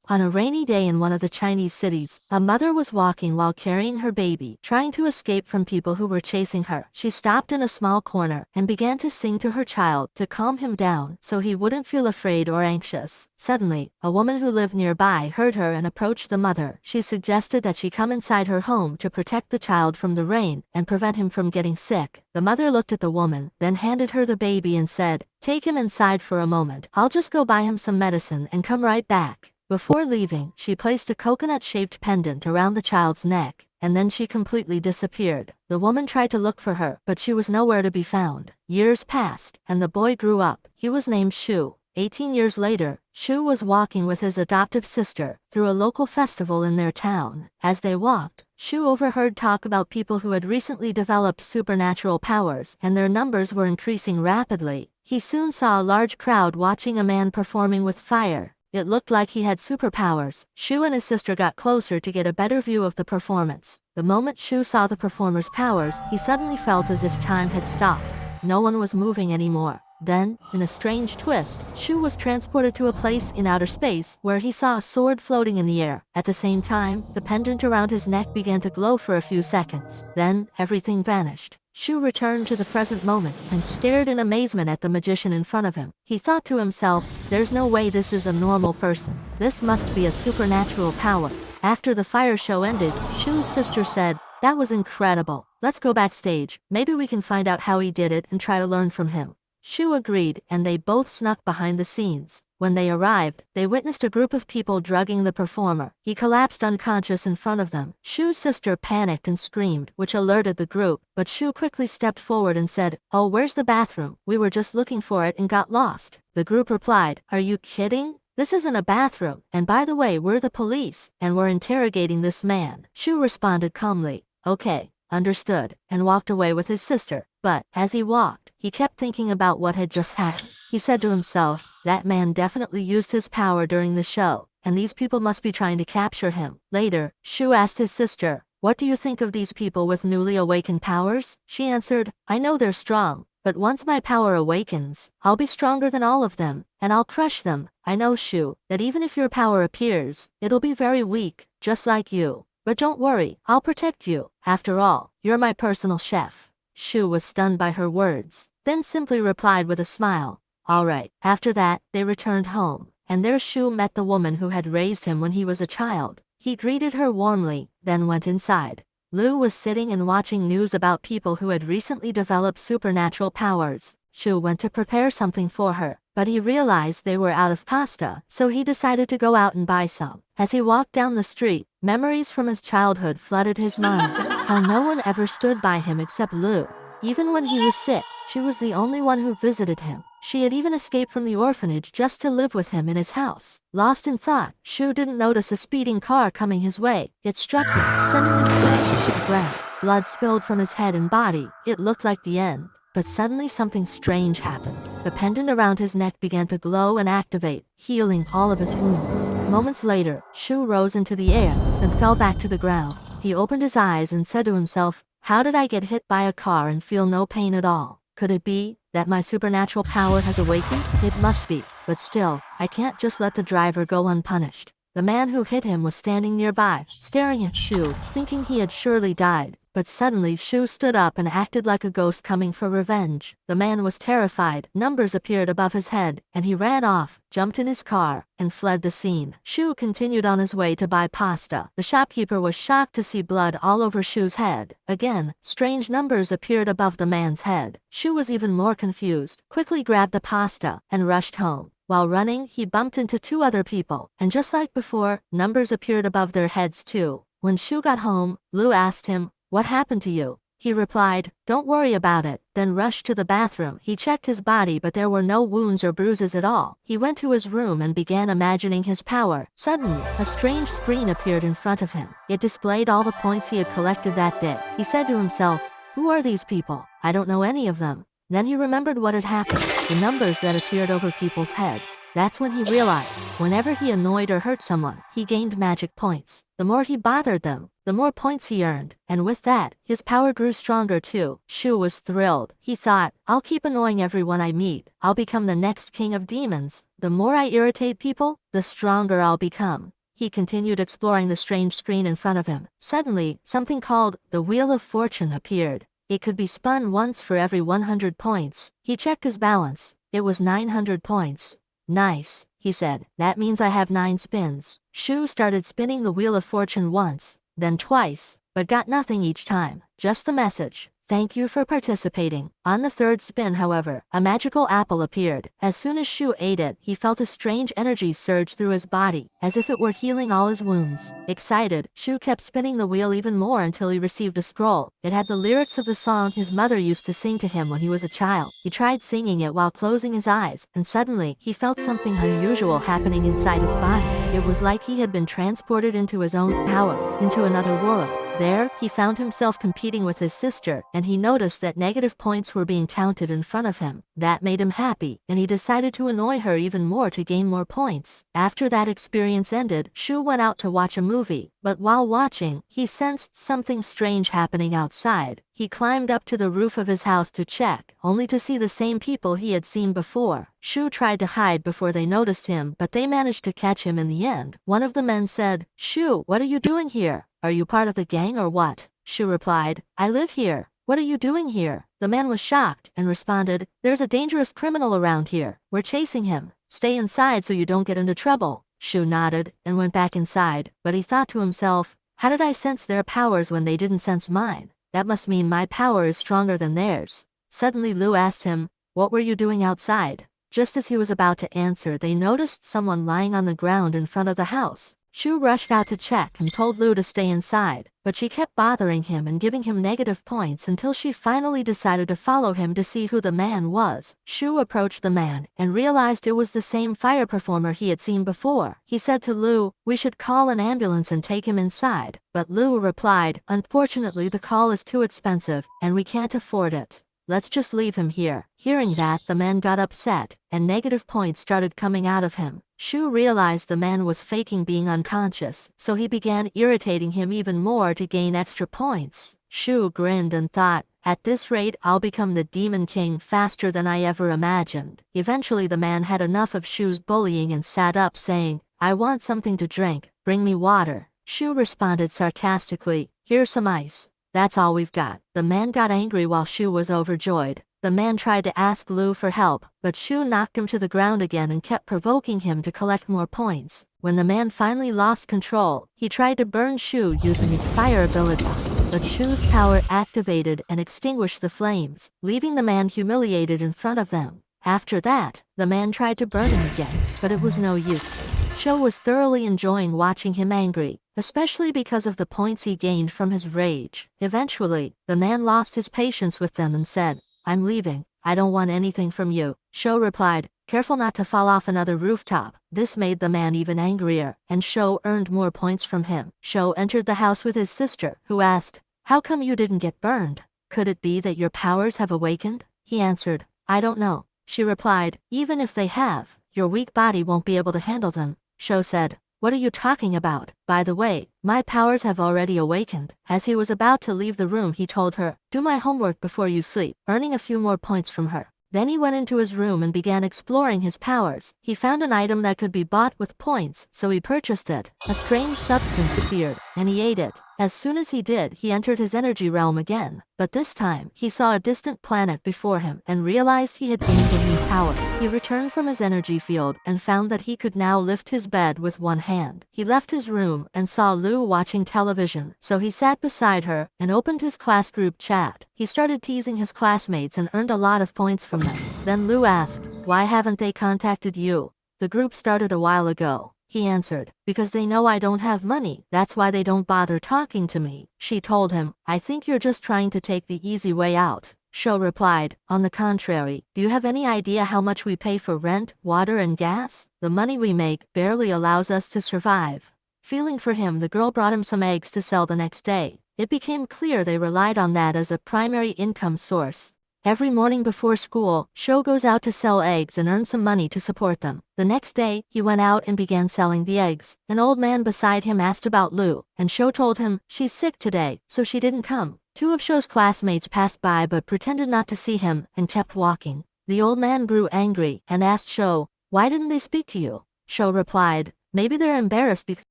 On a rainy day in one of the Chinese cities, a mother was walking while carrying her baby, trying to escape from people who were chasing her. She stopped in a small corner and began to sing to her child to calm him down so he wouldn't feel afraid or anxious. Suddenly, a woman who lived nearby heard her and approached the mother. She suggested that she come inside her home to protect the child from the rain and prevent him from getting sick. The mother looked at the woman, then handed her the baby and said, "Take him inside for a moment. I'll just go buy him some medicine and come right back." Before leaving, she placed a coconut-shaped pendant around the child's neck, and then she completely disappeared. The woman tried to look for her, but she was nowhere to be found. Years passed, and the boy grew up. He was named Shu. 18 years later, Shu was walking with his adoptive sister through a local festival in their town. As they walked, Shu overheard talk about people who had recently developed supernatural powers, and their numbers were increasing rapidly. He soon saw a large crowd watching a man performing with fire. It looked like he had superpowers. Shu and his sister got closer to get a better view of the performance. The moment Shu saw the performer's powers, he suddenly felt as if time had stopped. No one was moving anymore. Then, in a strange twist, Shu was transported to a place in outer space where he saw a sword floating in the air. At the same time, the pendant around his neck began to glow for a few seconds. Then, everything vanished. Shu returned to the present moment and stared in amazement at the magician in front of him. He thought to himself, "There's no way this is a normal person. This must be a supernatural power." After the fire show ended, Shu's sister said, "That was incredible. Let's go backstage. Maybe we can find out how he did it and try to learn from him." Shu agreed, and they both snuck behind the scenes. When they arrived, they witnessed a group of people drugging the performer. He collapsed unconscious in front of them. Shu's sister panicked and screamed, which alerted the group, but Shu quickly stepped forward and said, "Oh, where's the bathroom? We were just looking for it and got lost." The group replied, "Are you kidding? This isn't a bathroom, and by the way, we're the police, and we're interrogating this man." Shu responded calmly, "Okay, understood," and walked away with his sister. But, as he walked, he kept thinking about what had just happened. He said to himself, "That man definitely used his power during the show, and these people must be trying to capture him." Later, Shu asked his sister, "What do you think of these people with newly awakened powers?" She answered, "I know they're strong, but once my power awakens, I'll be stronger than all of them, and I'll crush them. I know, Shu, that even if your power appears, it'll be very weak, just like you. But don't worry, I'll protect you. After all, you're my personal chef." Shu was stunned by her words, then simply replied with a smile, "All right." After that, they returned home, and there Shu met the woman who had raised him when he was a child. He greeted her warmly, then went inside. Lu was sitting and watching news about people who had recently developed supernatural powers. Shu went to prepare something for her, but he realized they were out of pasta, so he decided to go out and buy some. As he walked down the street, memories from his childhood flooded his mind. How no one ever stood by him except Lu. Even when he was sick, she was the only one who visited him. She had even escaped from the orphanage just to live with him in his house. Lost in thought, Shu didn't notice a speeding car coming his way. It struck him, sending him crashing to the ground. Blood spilled from his head and body. It looked like the end. But suddenly something strange happened. The pendant around his neck began to glow and activate, healing all of his wounds. Moments later, Shu rose into the air, then fell back to the ground. He opened his eyes and said to himself, "How did I get hit by a car and feel no pain at all? Could it be that my supernatural power has awakened? It must be. But still, I can't just let the driver go unpunished." The man who hit him was standing nearby, staring at Shu, thinking he had surely died. But suddenly Shu stood up and acted like a ghost coming for revenge. The man was terrified. Numbers appeared above his head, and he ran off, jumped in his car, and fled the scene. Shu continued on his way to buy pasta. The shopkeeper was shocked to see blood all over Shu's head. Again, strange numbers appeared above the man's head. Shu was even more confused, quickly grabbed the pasta, and rushed home. While running, he bumped into two other people, and just like before, numbers appeared above their heads too. When Shu got home, Lu asked him, "What happened to you?" He replied, "Don't worry about it," then rushed to the bathroom. He checked his body, but there were no wounds or bruises at all. He went to his room and began imagining his power. Suddenly, a strange screen appeared in front of him. It displayed all the points he had collected that day. He said to himself, "Who are these people? I don't know any of them." Then he remembered what had happened, the numbers that appeared over people's heads. That's when he realized, whenever he annoyed or hurt someone, he gained magic points. The more he bothered them, the more points he earned, and with that, his power grew stronger too. Shu was thrilled. He thought, "I'll keep annoying everyone I meet. I'll become the next king of demons. The more I irritate people, the stronger I'll become." He continued exploring the strange screen in front of him. Suddenly, something called the Wheel of Fortune appeared. It could be spun once for every 100 points. He checked his balance. It was 900 points. Nice, he said. That means I have 9 spins. Shu started spinning the Wheel of Fortune once, then twice, but got nothing each time. Just the message. Thank you for participating. On the third spin, however, a magical apple appeared. As soon as Shu ate it, he felt a strange energy surge through his body, as if it were healing all his wounds. Excited, Shu kept spinning the wheel even more until he received a scroll. It had the lyrics of the song his mother used to sing to him when he was a child. He tried singing it while closing his eyes, and suddenly, he felt something unusual happening inside his body. It was like he had been transported into his own power, into another world. There, he found himself competing with his sister, and he noticed that negative points were being counted in front of him. That made him happy, and he decided to annoy her even more to gain more points. After that experience ended, Shu went out to watch a movie, but while watching, he sensed something strange happening outside. He climbed up to the roof of his house to check, only to see the same people he had seen before. Shu tried to hide before they noticed him, but they managed to catch him in the end. One of the men said, "Shu, what are you doing here? Are you part of the gang or what?" Shu replied, "I live here. What are you doing here?" The man was shocked and responded, "There's a dangerous criminal around here. We're chasing him. Stay inside so you don't get into trouble." Shu nodded and went back inside, but he thought to himself, "How did I sense their powers when they didn't sense mine? That must mean my power is stronger than theirs." Suddenly Lu asked him, "What were you doing outside?" Just as he was about to answer, they noticed someone lying on the ground in front of the house. Shu rushed out to check and told Lu to stay inside, but she kept bothering him and giving him negative points until she finally decided to follow him to see who the man was. Shu approached the man and realized it was the same fire performer he had seen before. He said to Lu, "We should call an ambulance and take him inside." But Lu replied, "Unfortunately, the call is too expensive, and we can't afford it. Let's just leave him here." Hearing that, the man got upset, and negative points started coming out of him. Shu realized the man was faking being unconscious, so he began irritating him even more to gain extra points. Shu grinned and thought, "At this rate, I'll become the Demon King faster than I ever imagined." Eventually the man had enough of Shu's bullying and sat up saying, "I want something to drink. Bring me water." Shu responded sarcastically, "Here's some ice. That's all we've got." The man got angry while Shu was overjoyed. The man tried to ask Lu for help, but Shu knocked him to the ground again and kept provoking him to collect more points. When the man finally lost control, he tried to burn Shu using his fire abilities, but Shu's power activated and extinguished the flames, leaving the man humiliated in front of them. After that, the man tried to burn him again, but it was no use. Shu was thoroughly enjoying watching him angry, especially because of the points he gained from his rage. Eventually, the man lost his patience with them and said, "I'm leaving. I don't want anything from you." Shu replied, "Careful not to fall off another rooftop." This made the man even angrier, and Shu earned more points from him. Shu entered the house with his sister, who asked, "How come you didn't get burned? Could it be that your powers have awakened?" He answered, "I don't know." She replied, "Even if they have, your weak body won't be able to handle them." Shu said, "What are you talking about? By the way, my powers have already awakened." As he was about to leave the room, he told her, "Do my homework before you sleep," earning a few more points from her. Then he went into his room and began exploring his powers. He found an item that could be bought with points, so he purchased it. A strange substance appeared, and he ate it. As soon as he did, he entered his energy realm again. But this time, he saw a distant planet before him and realized he had gained a new power. He returned from his energy field and found that he could now lift his bed with one hand. He left his room and saw Lu watching television, so he sat beside her and opened his class group chat. He started teasing his classmates and earned a lot of points from them. Then Lu asked, "Why haven't they contacted you?" "The group started a while ago," he answered, "because they know I don't have money. That's why they don't bother talking to me." She told him, "I think you're just trying to take the easy way out." Shu replied, "On the contrary, do you have any idea how much we pay for rent, water, and gas? The money we make barely allows us to survive." Feeling for him, the girl brought him some eggs to sell the next day. It became clear they relied on that as a primary income source. Every morning before school, Shu goes out to sell eggs and earn some money to support them. The next day, he went out and began selling the eggs. An old man beside him asked about Lu, and Shu told him, "She's sick today, so she didn't come." Two of Shu's classmates passed by but pretended not to see him and kept walking. The old man grew angry and asked Shu, "Why didn't they speak to you?" Shu replied, Maybe they're embarrassed because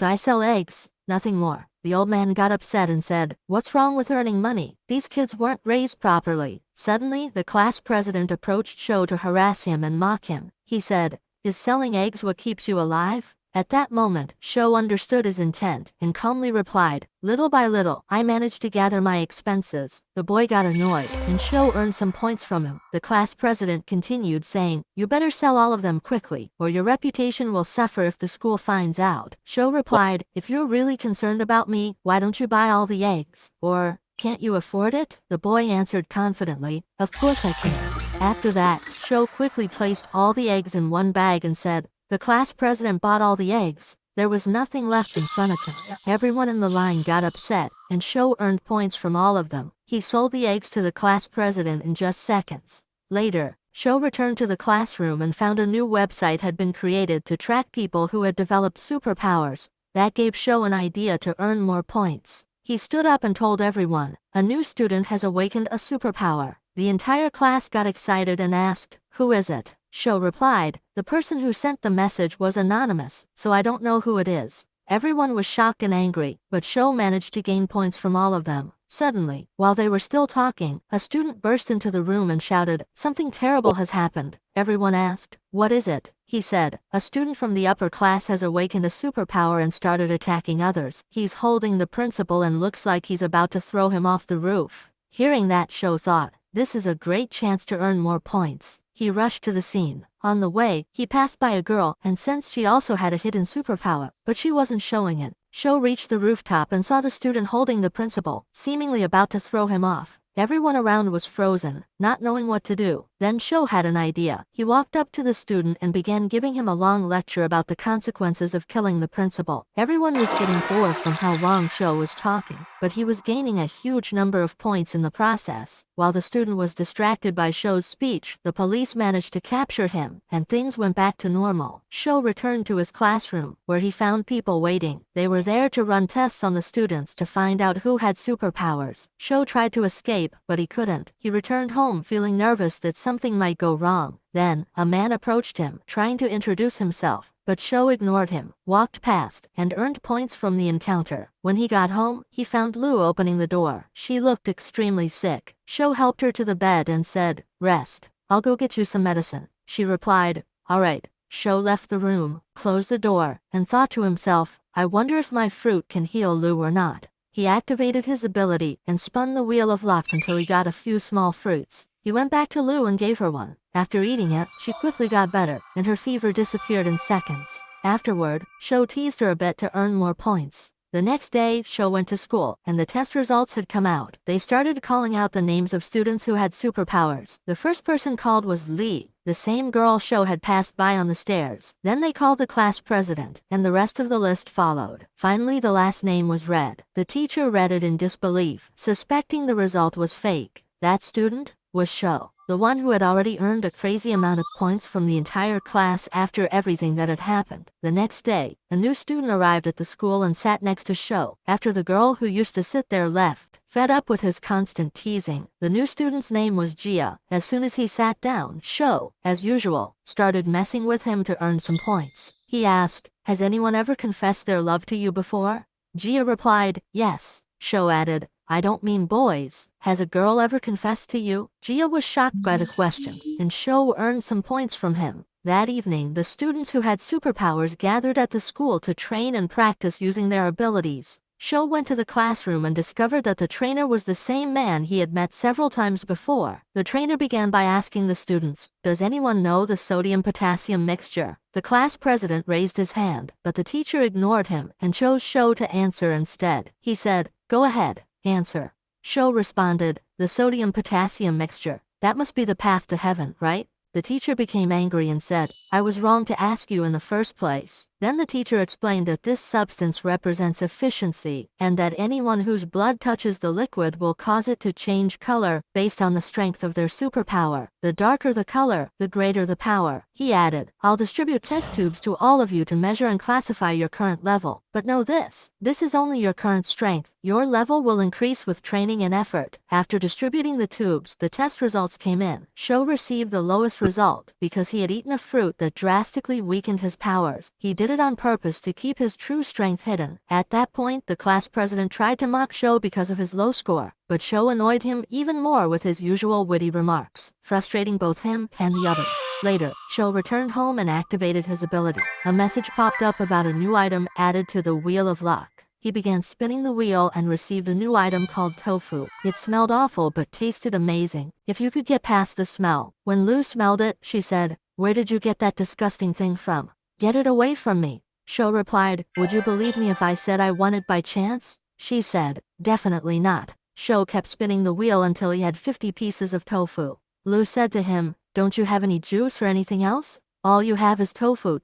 I sell eggs, nothing more. The old man got upset and said, "What's wrong with earning money? These kids weren't raised properly." Suddenly, the class president approached Sho to harass him and mock him. He said, "Is selling eggs what keeps you alive?" At that moment, Sho understood his intent and calmly replied, "Little by little, I managed to gather my expenses." The boy got annoyed, and Sho earned some points from him. The class president continued saying, "You better sell all of them quickly, or your reputation will suffer if the school finds out." Sho replied, "If you're really concerned about me, why don't you buy all the eggs? Or, can't you afford it?" The boy answered confidently, "Of course I can." After that, Sho quickly placed all the eggs in one bag and said, "The class president bought all the eggs." There was nothing left in front of him. Everyone in the line got upset, and Sho earned points from all of them. He sold the eggs to the class president in just seconds. Later, Sho returned to the classroom and found a new website had been created to track people who had developed superpowers. That gave Sho an idea to earn more points. He stood up and told everyone, "A new student has awakened a superpower." The entire class got excited and asked, "Who is it?" Sho replied, "The person who sent the message was anonymous, so I don't know who it is." Everyone was shocked and angry, but Sho managed to gain points from all of them. Suddenly, while they were still talking, a student burst into the room and shouted, "Something terrible has happened." Everyone asked, "What is it?" He said, "A student from the upper class has awakened a superpower and started attacking others. He's holding the principal and looks like he's about to throw him off the roof." Hearing that, Sho thought, "This is a great chance to earn more points." He rushed to the scene. On the way, he passed by a girl and sensed she also had a hidden superpower, but she wasn't showing it. Sho reached the rooftop and saw the student holding the principal, seemingly about to throw him off. Everyone around was frozen, not knowing what to do. Then Sho had an idea. He walked up to the student and began giving him a long lecture about the consequences of killing the principal. Everyone was getting bored from how long Sho was talking, but he was gaining a huge number of points in the process. While the student was distracted by Sho's speech, the police managed to capture him, and things went back to normal. Sho returned to his classroom, where he found people waiting. They were there to run tests on the students to find out who had superpowers. Sho tried to escape, but he couldn't. He returned home feeling nervous that something might go wrong. Then, a man approached him, trying to introduce himself, but Sho ignored him, walked past, and earned points from the encounter. When he got home, he found Lu opening the door. She looked extremely sick. Sho helped her to the bed and said, "Rest. I'll go get you some medicine." She replied, "All right." Sho left the room, closed the door, and thought to himself, "I wonder if my fruit can heal Lu or not." He activated his ability and spun the wheel of luck until he got a few small fruits. He went back to Lu and gave her one. After eating it, she quickly got better, and her fever disappeared in seconds. Afterward, Sho teased her a bit to earn more points. The next day, Sho went to school, and the test results had come out. They started calling out the names of students who had superpowers. The first person called was Lee, the same girl Sho had passed by on the stairs. Then they called the class president, and the rest of the list followed. Finally, the last name was read. The teacher read it in disbelief, suspecting the result was fake. That student was Sho, the one who had already earned a crazy amount of points from the entire class after everything that had happened. The next day, a new student arrived at the school and sat next to Sho, after the girl who used to sit there left. Fed up with his constant teasing, the new student's name was Jia. As soon as he sat down, Sho, as usual, started messing with him to earn some points. He asked, "Has anyone ever confessed their love to you before?" Jia replied, "Yes." Sho added, "I don't mean boys. Has a girl ever confessed to you?" Jia was shocked by the question, and Sho earned some points from him. That evening, the students who had superpowers gathered at the school to train and practice using their abilities. Sho went to the classroom and discovered that the trainer was the same man he had met several times before. The trainer began by asking the students, "Does anyone know the sodium-potassium mixture?" The class president raised his hand, but the teacher ignored him and chose Sho to answer instead. He said, "Go ahead, answer." Sho responded, "The sodium-potassium mixture. That must be the path to heaven, right?" The teacher became angry and said, "I was wrong to ask you in the first place." Then the teacher explained that this substance represents efficiency, and that anyone whose blood touches the liquid will cause it to change color based on the strength of their superpower. The darker the color, the greater the power. He added, "I'll distribute test tubes to all of you to measure and classify your current level. But know this is only your current strength. Your level will increase with training and effort." After distributing the tubes, the test results came in. Sho received the lowest this result because he had eaten a fruit that drastically weakened his powers. He did it on purpose to keep his true strength hidden. At that point, the class president tried to mock Shou because of his low score, but Shou annoyed him even more with his usual witty remarks, frustrating both him and the others. Later, Shou returned home and activated his ability. A message popped up about a new item added to the Wheel of Luck. He began spinning the wheel and received a new item called tofu. It smelled awful but tasted amazing, if you could get past the smell. When Lu smelled it, she said, "Where did you get that disgusting thing from? Get it away from me." Shou replied, "Would you believe me if I said I won it by chance?" She said, "Definitely not." Shou kept spinning the wheel until he had 50 pieces of tofu. Lu said to him, "Don't you have any juice or anything else?" "All you have is tofu."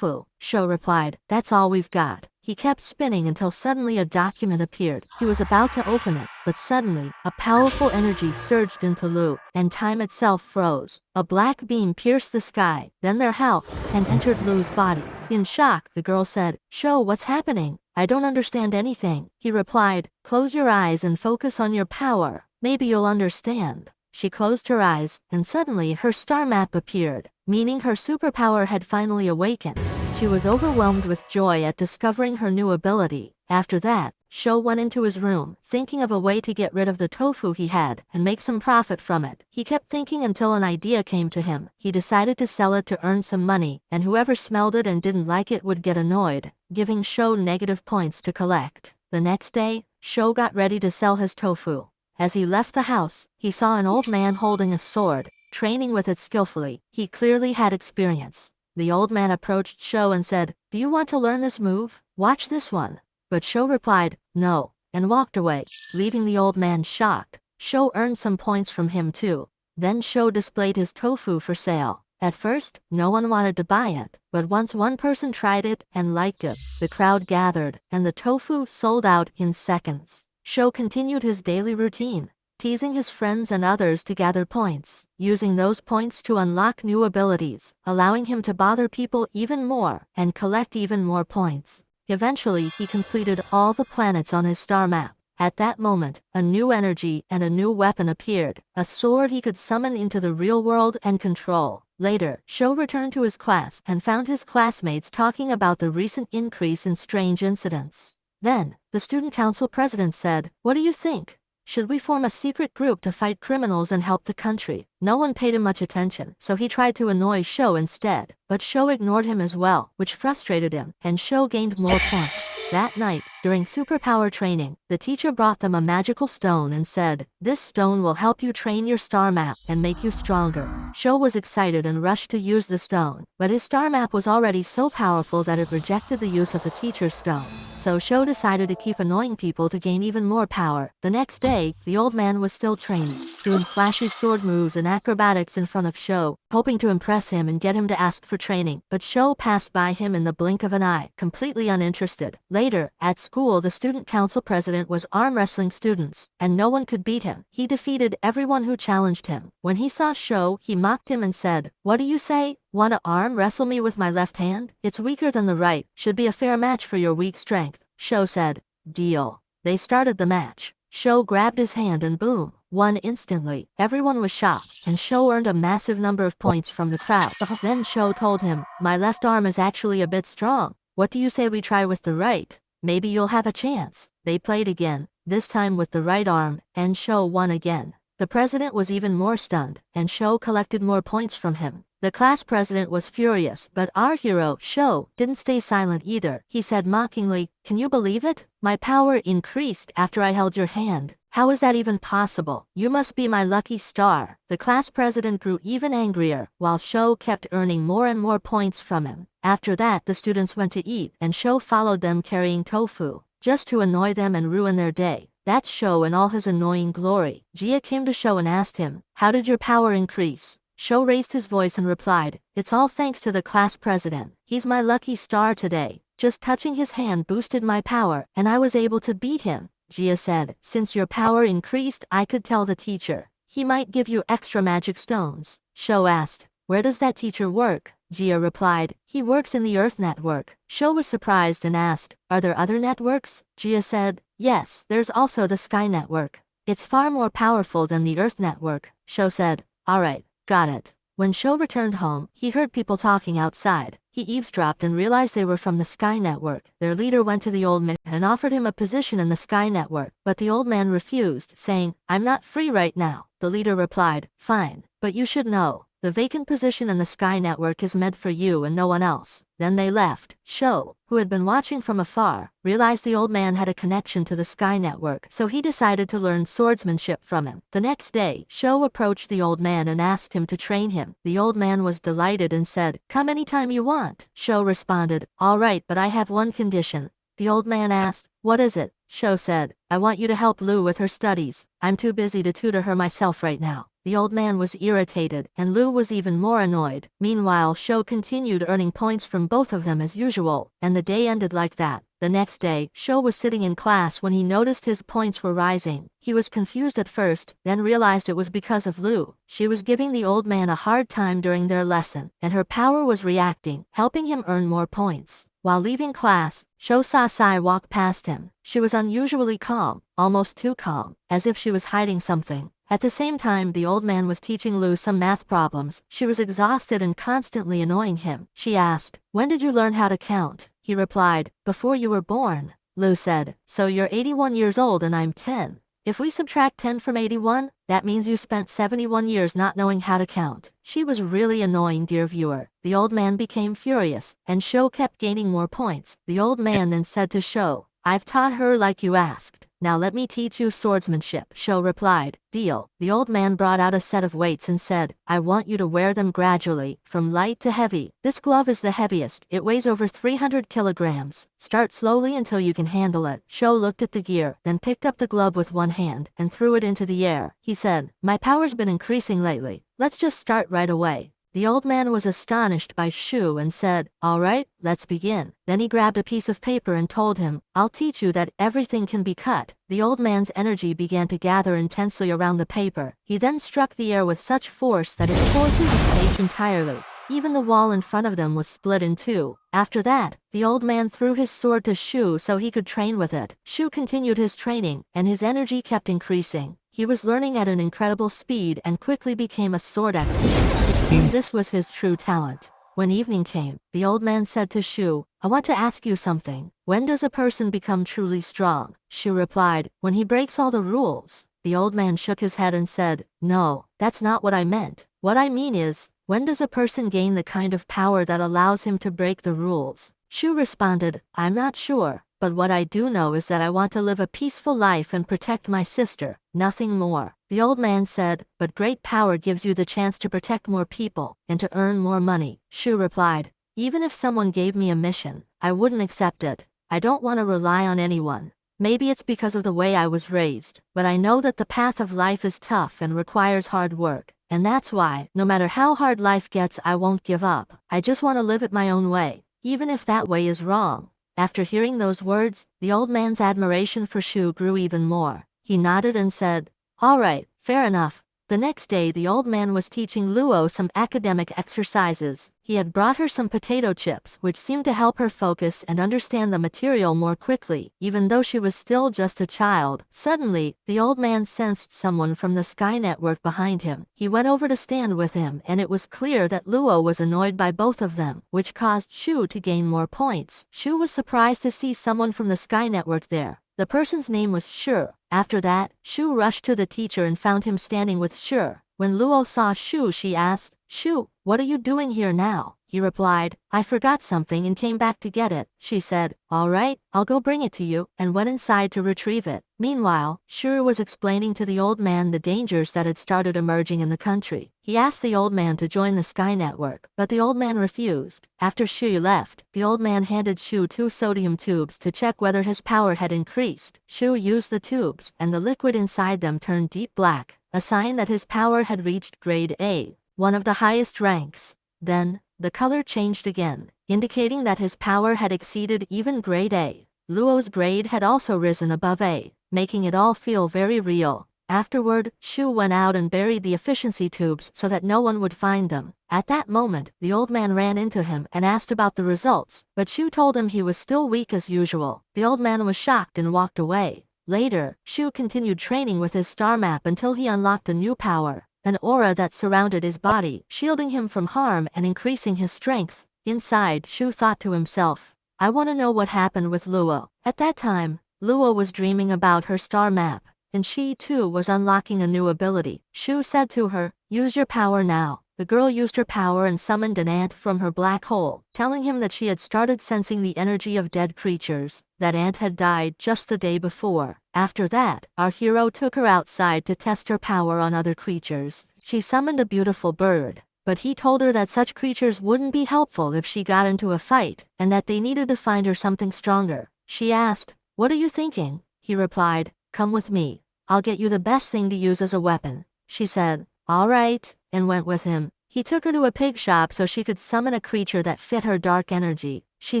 Shou replied, "That's all we've got." He kept spinning until suddenly a document appeared. He was about to open it, but suddenly, a powerful energy surged into Lu, and time itself froze. A black beam pierced the sky, then their house, and entered Lu's body. In shock, the girl said, "Shou, what's happening? I don't understand anything." He replied, "Close your eyes and focus on your power. Maybe you'll understand." She closed her eyes, and suddenly her star map appeared, meaning her superpower had finally awakened. She was overwhelmed with joy at discovering her new ability. After that, Shou went into his room, thinking of a way to get rid of the tofu he had and make some profit from it. He kept thinking until an idea came to him. He decided to sell it to earn some money, and whoever smelled it and didn't like it would get annoyed, giving Shou negative points to collect. The next day, Shou got ready to sell his tofu. As he left the house, he saw an old man holding a sword, training with it skillfully. He clearly had experience. The old man approached Shou and said, "Do you want to learn this move? Watch this one." But Shou replied, "No," and walked away, leaving the old man shocked. Shou earned some points from him too. Then Shou displayed his tofu for sale. At first, no one wanted to buy it, but once one person tried it and liked it, the crowd gathered, and the tofu sold out in seconds. Shou continued his daily routine, teasing his friends and others to gather points, using those points to unlock new abilities, allowing him to bother people even more and collect even more points. Eventually, he completed all the planets on his star map. At that moment, a new energy and a new weapon appeared, a sword he could summon into the real world and control. Later, Shou returned to his class and found his classmates talking about the recent increase in strange incidents. Then, the student council president said, "What do you think? Should we form a secret group to fight criminals and help the country?" No one paid him much attention, so he tried to annoy Shou instead. But Shou ignored him as well, which frustrated him, and Shou gained more points. That night, during superpower training, the teacher brought them a magical stone and said, "This stone will help you train your star map and make you stronger." Shou was excited and rushed to use the stone, but his star map was already so powerful that it rejected the use of the teacher's stone. So Shou decided to keep annoying people to gain even more power. The next day, the old man was still training, doing flashy sword moves and acrobatics in front of Shou, hoping to impress him and get him to ask for training. But Shou passed by him in the blink of an eye, completely uninterested. Later, at school, the student council president was arm wrestling students, and no one could beat him. He defeated everyone who challenged him. When he saw Shou, he mocked him and said, "What do you say? Want to arm wrestle me with my left hand? It's weaker than the right. Should be a fair match for your weak strength." Shou said, "Deal." They started the match. Shou grabbed his hand and boom, won instantly. Everyone was shocked, and Shou earned a massive number of points from the crowd. Then Shou told him, "My left arm is actually a bit strong. What do you say we try with the right? Maybe you'll have a chance." They played again, this time with the right arm, and Shou won again. The president was even more stunned, and Shou collected more points from him. The class president was furious, but our hero, Shou, didn't stay silent either. He said mockingly, "Can you believe it? My power increased after I held your hand. How is that even possible? You must be my lucky star." The class president grew even angrier, while Shou kept earning more and more points from him. After that, the students went to eat, and Shou followed them carrying tofu, just to annoy them and ruin their day. That's Shou in all his annoying glory. Jia came to Shou and asked him, "How did your power increase?" Shou raised his voice and replied, "It's all thanks to the class president. He's my lucky star today. Just touching his hand boosted my power, and I was able to beat him." Jia said, "Since your power increased, I could tell the teacher. He might give you extra magic stones." Shou asked, "Where does that teacher work?" Jia replied, "He works in the Earth network." Shou was surprised and asked, "Are there other networks?" Jia said, "Yes, there's also the Sky network. It's far more powerful than the Earth network." Shou said, "Alright, got it." When Sho returned home, he heard people talking outside. He eavesdropped and realized they were from the Sky Network. Their leader went to the old man and offered him a position in the Sky Network, but the old man refused, saying, "I'm not free right now." The leader replied, "Fine, but you should know. The vacant position in the Sky Network is meant for you and no one else." Then they left. Sho, who had been watching from afar, realized the old man had a connection to the Sky Network, so he decided to learn swordsmanship from him. The next day, Sho approached the old man and asked him to train him. The old man was delighted and said, "Come anytime you want." Sho responded, "All right, but I have one condition." The old man asked, "What is it?" Sho said, "I want you to help Lu with her studies. I'm too busy to tutor her myself right now." The old man was irritated, and Lu was even more annoyed. Meanwhile, Sho continued earning points from both of them as usual, and the day ended like that. The next day, Sho was sitting in class when he noticed his points were rising. He was confused at first, then realized it was because of Lu. She was giving the old man a hard time during their lesson, and her power was reacting, helping him earn more points. While leaving class, Sho saw Sai walk past him. She was unusually calm, almost too calm, as if she was hiding something. At the same time, the old man was teaching Lu some math problems. She was exhausted and constantly annoying him. She asked, "When did you learn how to count?" He replied, "Before you were born." Lu said, "So you're 81 years old and I'm 10. If we subtract 10 from 81, that means you spent 71 years not knowing how to count." She was really annoying, dear viewer. The old man became furious, and Sho kept gaining more points. The old man then said to Sho, "I've taught her like you asked. Now let me teach you swordsmanship." Sho replied, "Deal." The old man brought out a set of weights and said, "I want you to wear them gradually, from light to heavy. This glove is the heaviest. It weighs over 300 kilograms. Start slowly until you can handle it." Sho looked at the gear, then picked up the glove with one hand and threw it into the air. He said, "My power's been increasing lately. Let's just start right away." The old man was astonished by Shu and said, "All right, let's begin." Then he grabbed a piece of paper and told him, "I'll teach you that everything can be cut." The old man's energy began to gather intensely around the paper. He then struck the air with such force that it tore through the space entirely. Even the wall in front of them was split in two. After that, the old man threw his sword to Shu so he could train with it. Shu continued his training, and his energy kept increasing. He was learning at an incredible speed and quickly became a sword expert. It seemed this was his true talent. When evening came, the old man said to Shu, "I want to ask you something. When does a person become truly strong?" Shu replied, "When he breaks all the rules." The old man shook his head and said, "No, that's not what I meant. What I mean is, when does a person gain the kind of power that allows him to break the rules?" Shu responded, "I'm not sure. But what I do know is that I want to live a peaceful life and protect my sister, nothing more." The old man said, "But great power gives you the chance to protect more people and to earn more money." Shu replied, "Even if someone gave me a mission, I wouldn't accept it. I don't want to rely on anyone. Maybe it's because of the way I was raised, but I know that the path of life is tough and requires hard work. And that's why, no matter how hard life gets, I won't give up. I just want to live it my own way, even if that way is wrong." After hearing those words, the old man's admiration for Shu grew even more. He nodded and said, "All right, fair enough." The next day, the old man was teaching Luo some academic exercises. He had brought her some potato chips, which seemed to help her focus and understand the material more quickly, even though she was still just a child. Suddenly, the old man sensed someone from the Sky Network behind him. He went over to stand with him, and it was clear that Luo was annoyed by both of them, which caused Shu to gain more points. Shu was surprised to see someone from the Sky Network there. The person's name was Shu. After that, Shu rushed to the teacher and found him standing with Shu. When Luo saw Shu, she asked, "Shu, what are you doing here now?" He replied, "I forgot something and came back to get it." She said, "All right, I'll go bring it to you," and went inside to retrieve it. Meanwhile, Shu was explaining to the old man the dangers that had started emerging in the country. He asked the old man to join the Sky Network, but the old man refused. After Shu left, the old man handed Shu 2 sodium tubes to check whether his power had increased. Shu used the tubes, and the liquid inside them turned deep black, a sign that his power had reached grade A, one of the highest ranks. Then, the color changed again, indicating that his power had exceeded even grade A. Luo's grade had also risen above A, making it all feel very real. Afterward, Shu went out and buried the efficiency tubes so that no one would find them. At that moment, the old man ran into him and asked about the results, but Shu told him he was still weak as usual. The old man was shocked and walked away. Later, Shu continued training with his star map until he unlocked a new power. an aura that surrounded his body, shielding him from harm and increasing his strength. Inside, Shu thought to himself, I want to know what happened with Luo. At that time, Luo was dreaming about her star map, and she too was unlocking a new ability. Shu said to her, use your power now. The girl used her power and summoned an ant from her black hole, telling him that she had started sensing the energy of dead creatures. That ant had died just the day before. After that, our hero took her outside to test her power on other creatures. She summoned a beautiful bird, but he told her that such creatures wouldn't be helpful if she got into a fight, and that they needed to find her something stronger. She asked, what are you thinking? He replied, come with me. I'll get you the best thing to use as a weapon. She said, all right, and went with him. He took her to a pig shop so she could summon a creature that fit her dark energy. She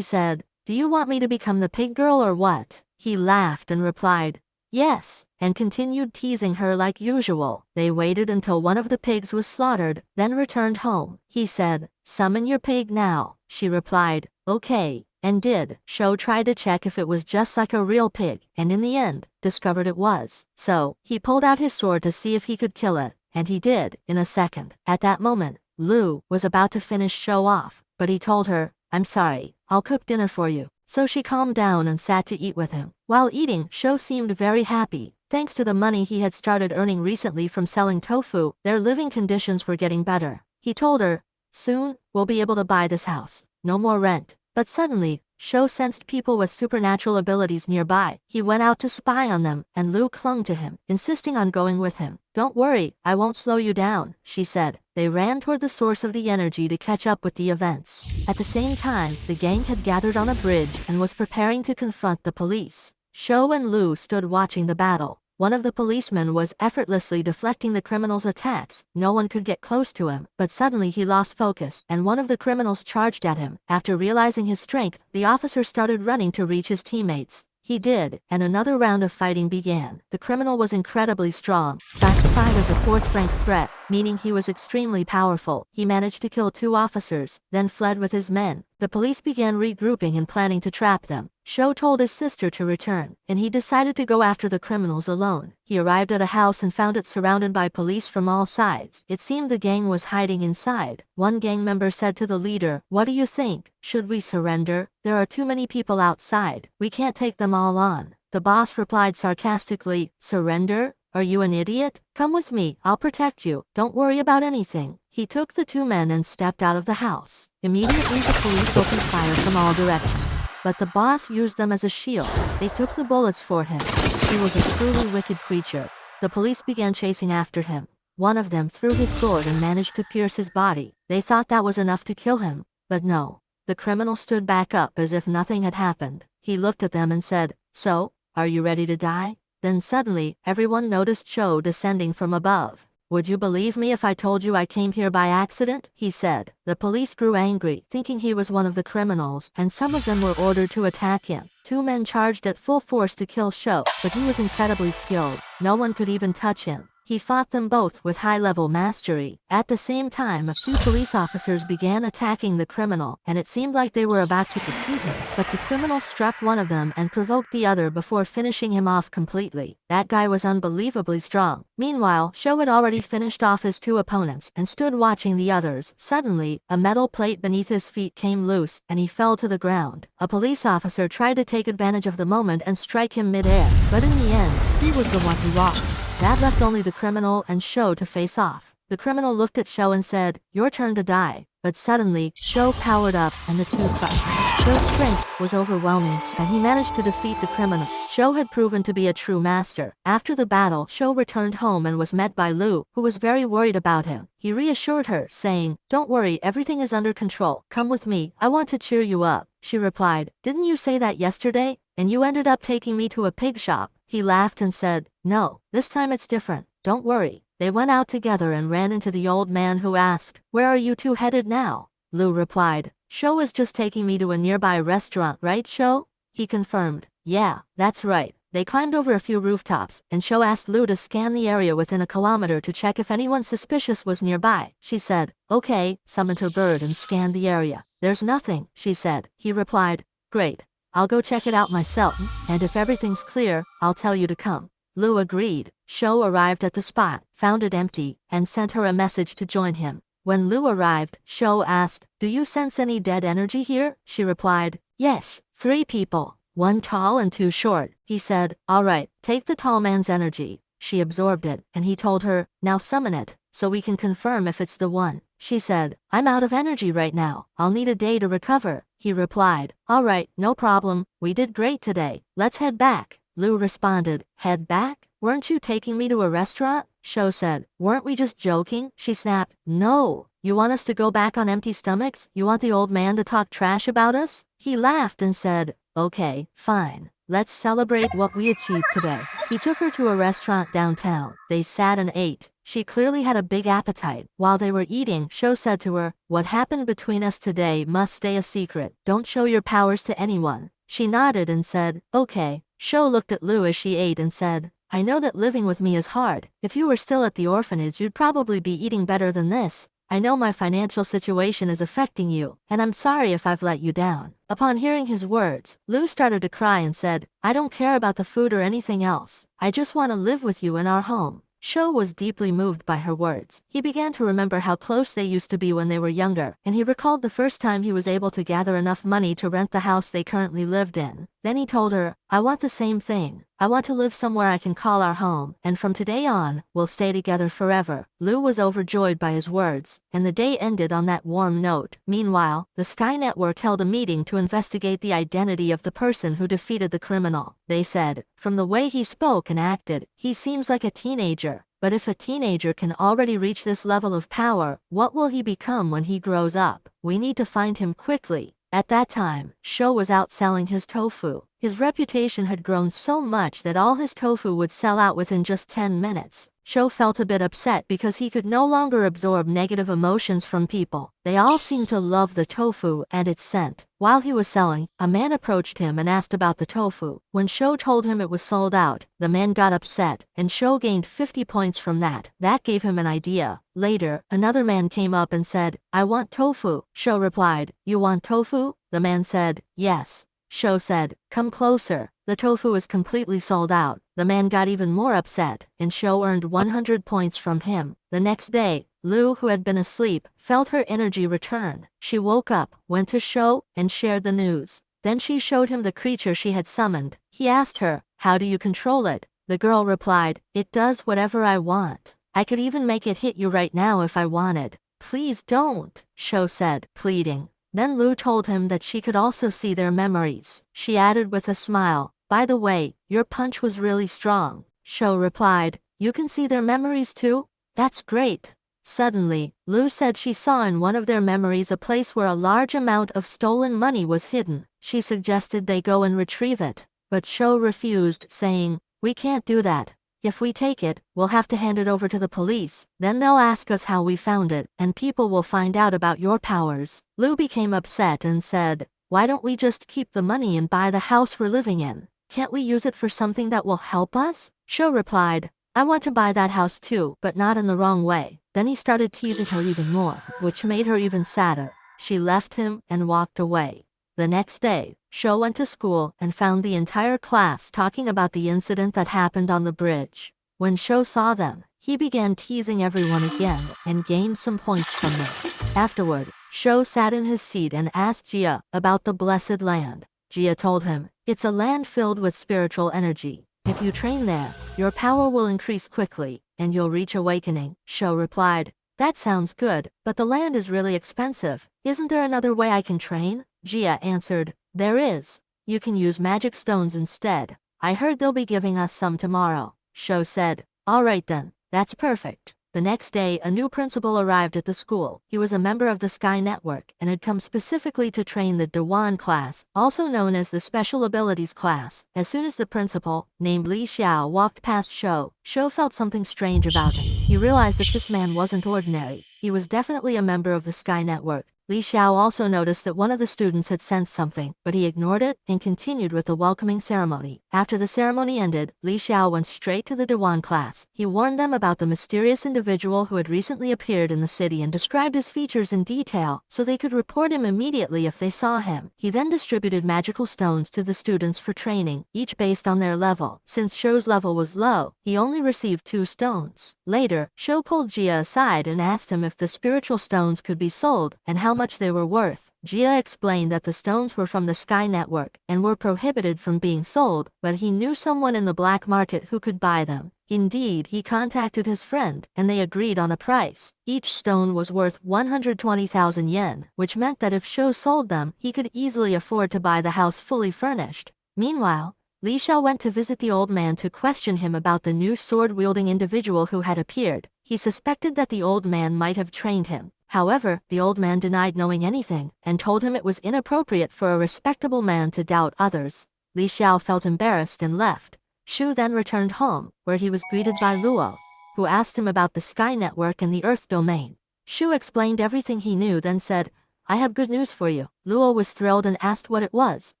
said, do you want me to become the pig girl or what? He laughed and replied, yes, and continued teasing her like usual. They waited until one of the pigs was slaughtered, then returned home. He said, summon your pig now. She replied, okay, and did. Sho tried to check if it was just like a real pig, and in the end, discovered it was. So, he pulled out his sword to see if he could kill it, and he did, in a second. At that moment, Lu was about to finish Sho off, but he told her, I'm sorry, I'll cook dinner for you. So she calmed down and sat to eat with him. While eating, Sho seemed very happy. Thanks to the money he had started earning recently from selling tofu, their living conditions were getting better. He told her, soon, we'll be able to buy this house. No more rent. But suddenly, Sho sensed people with supernatural abilities nearby. He went out to spy on them, and Lu clung to him, insisting on going with him. Don't worry, I won't slow you down, she said. They ran toward the source of the energy to catch up with the events. At the same time, the gang had gathered on a bridge and was preparing to confront the police. Sho and Lu stood watching the battle. One of the policemen was effortlessly deflecting the criminals' attacks. No one could get close to him, but suddenly he lost focus, and one of the criminals charged at him. After realizing his strength, the officer started running to reach his teammates. He did, and another round of fighting began. The criminal was incredibly strong, classified as a fourth-rank threat, meaning he was extremely powerful. He managed to kill 2 officers, then fled with his men. The police began regrouping and planning to trap them. Sho told his sister to return, and he decided to go after the criminals alone. He arrived at a house and found it surrounded by police from all sides. It seemed the gang was hiding inside. One gang member said to the leader, what do you think? Should we surrender? There are too many people outside. We can't take them all on. The boss replied sarcastically, surrender? Are you an idiot? Come with me, I'll protect you. Don't worry about anything. He took the 2 men and stepped out of the house. Immediately the police opened fire from all directions, but the boss used them as a shield. They took the bullets for him. He was a truly wicked creature. The police began chasing after him. One of them threw his sword and managed to pierce his body. They thought that was enough to kill him, but no. The criminal stood back up as if nothing had happened. He looked at them and said, so, are you ready to die? Then suddenly, everyone noticed Sho descending from above. Would you believe me if I told you I came here by accident? He said. The police grew angry, thinking he was one of the criminals, and some of them were ordered to attack him. 2 men charged at full force to kill Sho, but he was incredibly skilled. No one could even touch him. He fought them both with high-level mastery. At the same time, a few police officers began attacking the criminal, and it seemed like they were about to defeat him. But the criminal struck one of them and provoked the other before finishing him off completely. That guy was unbelievably strong. Meanwhile, Sho had already finished off his 2 opponents and stood watching the others. Suddenly, a metal plate beneath his feet came loose, and he fell to the ground. A police officer tried to take advantage of the moment and strike him mid-air, but in the end, he was the one who lost. That left only the criminal and Sho to face off. The criminal looked at Sho and said, your turn to die. But suddenly, Sho powered up and the 2 fought. Sho's strength was overwhelming, and he managed to defeat the criminal. Sho had proven to be a true master. After the battle, Sho returned home and was met by Lu, who was very worried about him. He reassured her, saying, don't worry, everything is under control. Come with me, I want to cheer you up. She replied, didn't you say that yesterday? And you ended up taking me to a pig shop. He laughed and said, no, this time it's different. Don't worry. They went out together and ran into the old man who asked, where are you 2 headed now? Lu replied, Sho is just taking me to a nearby restaurant, right Sho? He confirmed, yeah, that's right. They climbed over a few rooftops, and Sho asked Lu to scan the area within a kilometer to check if anyone suspicious was nearby. She said, okay, summoned her bird and scanned the area. There's nothing, she said. He replied, great. I'll go check it out myself, and if everything's clear, I'll tell you to come. Lu agreed. Shou arrived at the spot, found it empty, and sent her a message to join him. When Lu arrived, Shou asked, "Do you sense any dead energy here?" She replied, "Yes, 3 people. 1 tall and 2 short." He said, "All right, take the tall man's energy." She absorbed it, and he told her, "Now summon it, so we can confirm if it's the one." She said, "I'm out of energy right now. I'll need a day to recover." He replied, "All right, no problem. We did great today. Let's head back." Lu responded, "Head back? Weren't you taking me to a restaurant?" Shou said, "Weren't we just joking?" She snapped, "No. You want us to go back on empty stomachs? You want the old man to talk trash about us?" He laughed and said, "Okay, fine. Let's celebrate what we achieved today." He took her to a restaurant downtown. They sat and ate. She clearly had a big appetite. While they were eating, Shou said to her, "What happened between us today must stay a secret. Don't show your powers to anyone." She nodded and said, "Okay." Shou looked at Lu as she ate and said, "I know that living with me is hard. If you were still at the orphanage, you'd probably be eating better than this. I know my financial situation is affecting you, and I'm sorry if I've let you down." Upon hearing his words, Lu started to cry and said, "I don't care about the food or anything else. I just want to live with you in our home." Shou was deeply moved by her words. He began to remember how close they used to be when they were younger, and he recalled the first time he was able to gather enough money to rent the house they currently lived in. Then he told her, "I want the same thing. I want to live somewhere I can call our home, and from today on, we'll stay together forever." Lu was overjoyed by his words, and the day ended on that warm note. Meanwhile, the Sky Network held a meeting to investigate the identity of the person who defeated the criminal. They said, "From the way he spoke and acted, he seems like a teenager. But if a teenager can already reach this level of power, what will he become when he grows up? We need to find him quickly." At that time, Shou was out selling his tofu. His reputation had grown so much that all his tofu would sell out within just 10 minutes. Shou felt a bit upset because he could no longer absorb negative emotions from people. They all seemed to love the tofu and its scent. While he was selling, a man approached him and asked about the tofu. When Shou told him it was sold out, the man got upset, and Shou gained 50 points from that. That gave him an idea. Later, another man came up and said, "I want tofu." Shou replied, "You want tofu?" The man said, "Yes." Shou said, "Come closer. The tofu is completely sold out." The man got even more upset, and Shou earned 100 points from him. The next day, Lu, who had been asleep, felt her energy return. She woke up, went to Shou, and shared the news. Then she showed him the creature she had summoned. He asked her, "How do you control it?" The girl replied, "It does whatever I want. I could even make it hit you right now if I wanted." "Please don't," Shou said, pleading. Then Lu told him that she could also see their memories. She added with a smile, "By the way, your punch was really strong." Shou replied, "You can see their memories too? That's great." Suddenly, Lu said she saw in one of their memories a place where a large amount of stolen money was hidden. She suggested they go and retrieve it. But Shou refused, saying, "We can't do that. If we take it, we'll have to hand it over to the police. Then they'll ask us how we found it, and people will find out about your powers." Lu became upset and said, "Why don't we just keep the money and buy the house we're living in? Can't we use it for something that will help us?" Shou replied, "I want to buy that house too, but not in the wrong way." Then he started teasing her even more, which made her even sadder. She left him and walked away. The next day, Shou went to school and found the entire class talking about the incident that happened on the bridge. When Shou saw them, he began teasing everyone again and gained some points from them. Afterward, Shou sat in his seat and asked Jia about the Blessed Land. Jia told him, "It's a land filled with spiritual energy. If you train there, your power will increase quickly, and you'll reach awakening." Shou replied, "That sounds good, but the land is really expensive. Isn't there another way I can train?" Jia answered, "There is. You can use magic stones instead. I heard they'll be giving us some tomorrow." Shou said, "All right then, that's perfect." The next day, a new principal arrived at the school. He was a member of the Sky Network and had come specifically to train the Dewan class, also known as the Special Abilities class. As soon as the principal, named Li Xiao, walked past Shou, Shou felt something strange about him. He realized that this man wasn't ordinary. He was definitely a member of the Sky Network. Li Xiao also noticed that one of the students had sensed something, but he ignored it and continued with the welcoming ceremony. After the ceremony ended, Li Xiao went straight to the Dewan class. He warned them about the mysterious individual who had recently appeared in the city and described his features in detail so they could report him immediately if they saw him. He then distributed magical stones to the students for training, each based on their level. Since Shou's level was low, he only received 2 stones. Later, Shou pulled Jia aside and asked him if the spiritual stones could be sold and how much they were worth. Jia explained that the stones were from the Sky Network and were prohibited from being sold, but he knew someone in the black market who could buy them. Indeed, he contacted his friend, and they agreed on a price. Each stone was worth 120,000 yen, which meant that if Shou sold them, he could easily afford to buy the house fully furnished. Meanwhile, Li Xiao went to visit the old man to question him about the new sword-wielding individual who had appeared. He suspected that the old man might have trained him. However, the old man denied knowing anything, and told him it was inappropriate for a respectable man to doubt others. Li Xiao felt embarrassed and left. Shu then returned home, where he was greeted by Luo, who asked him about the Sky Network and the Earth domain. Shu explained everything he knew, then said, "I have good news for you." Luo was thrilled and asked what it was.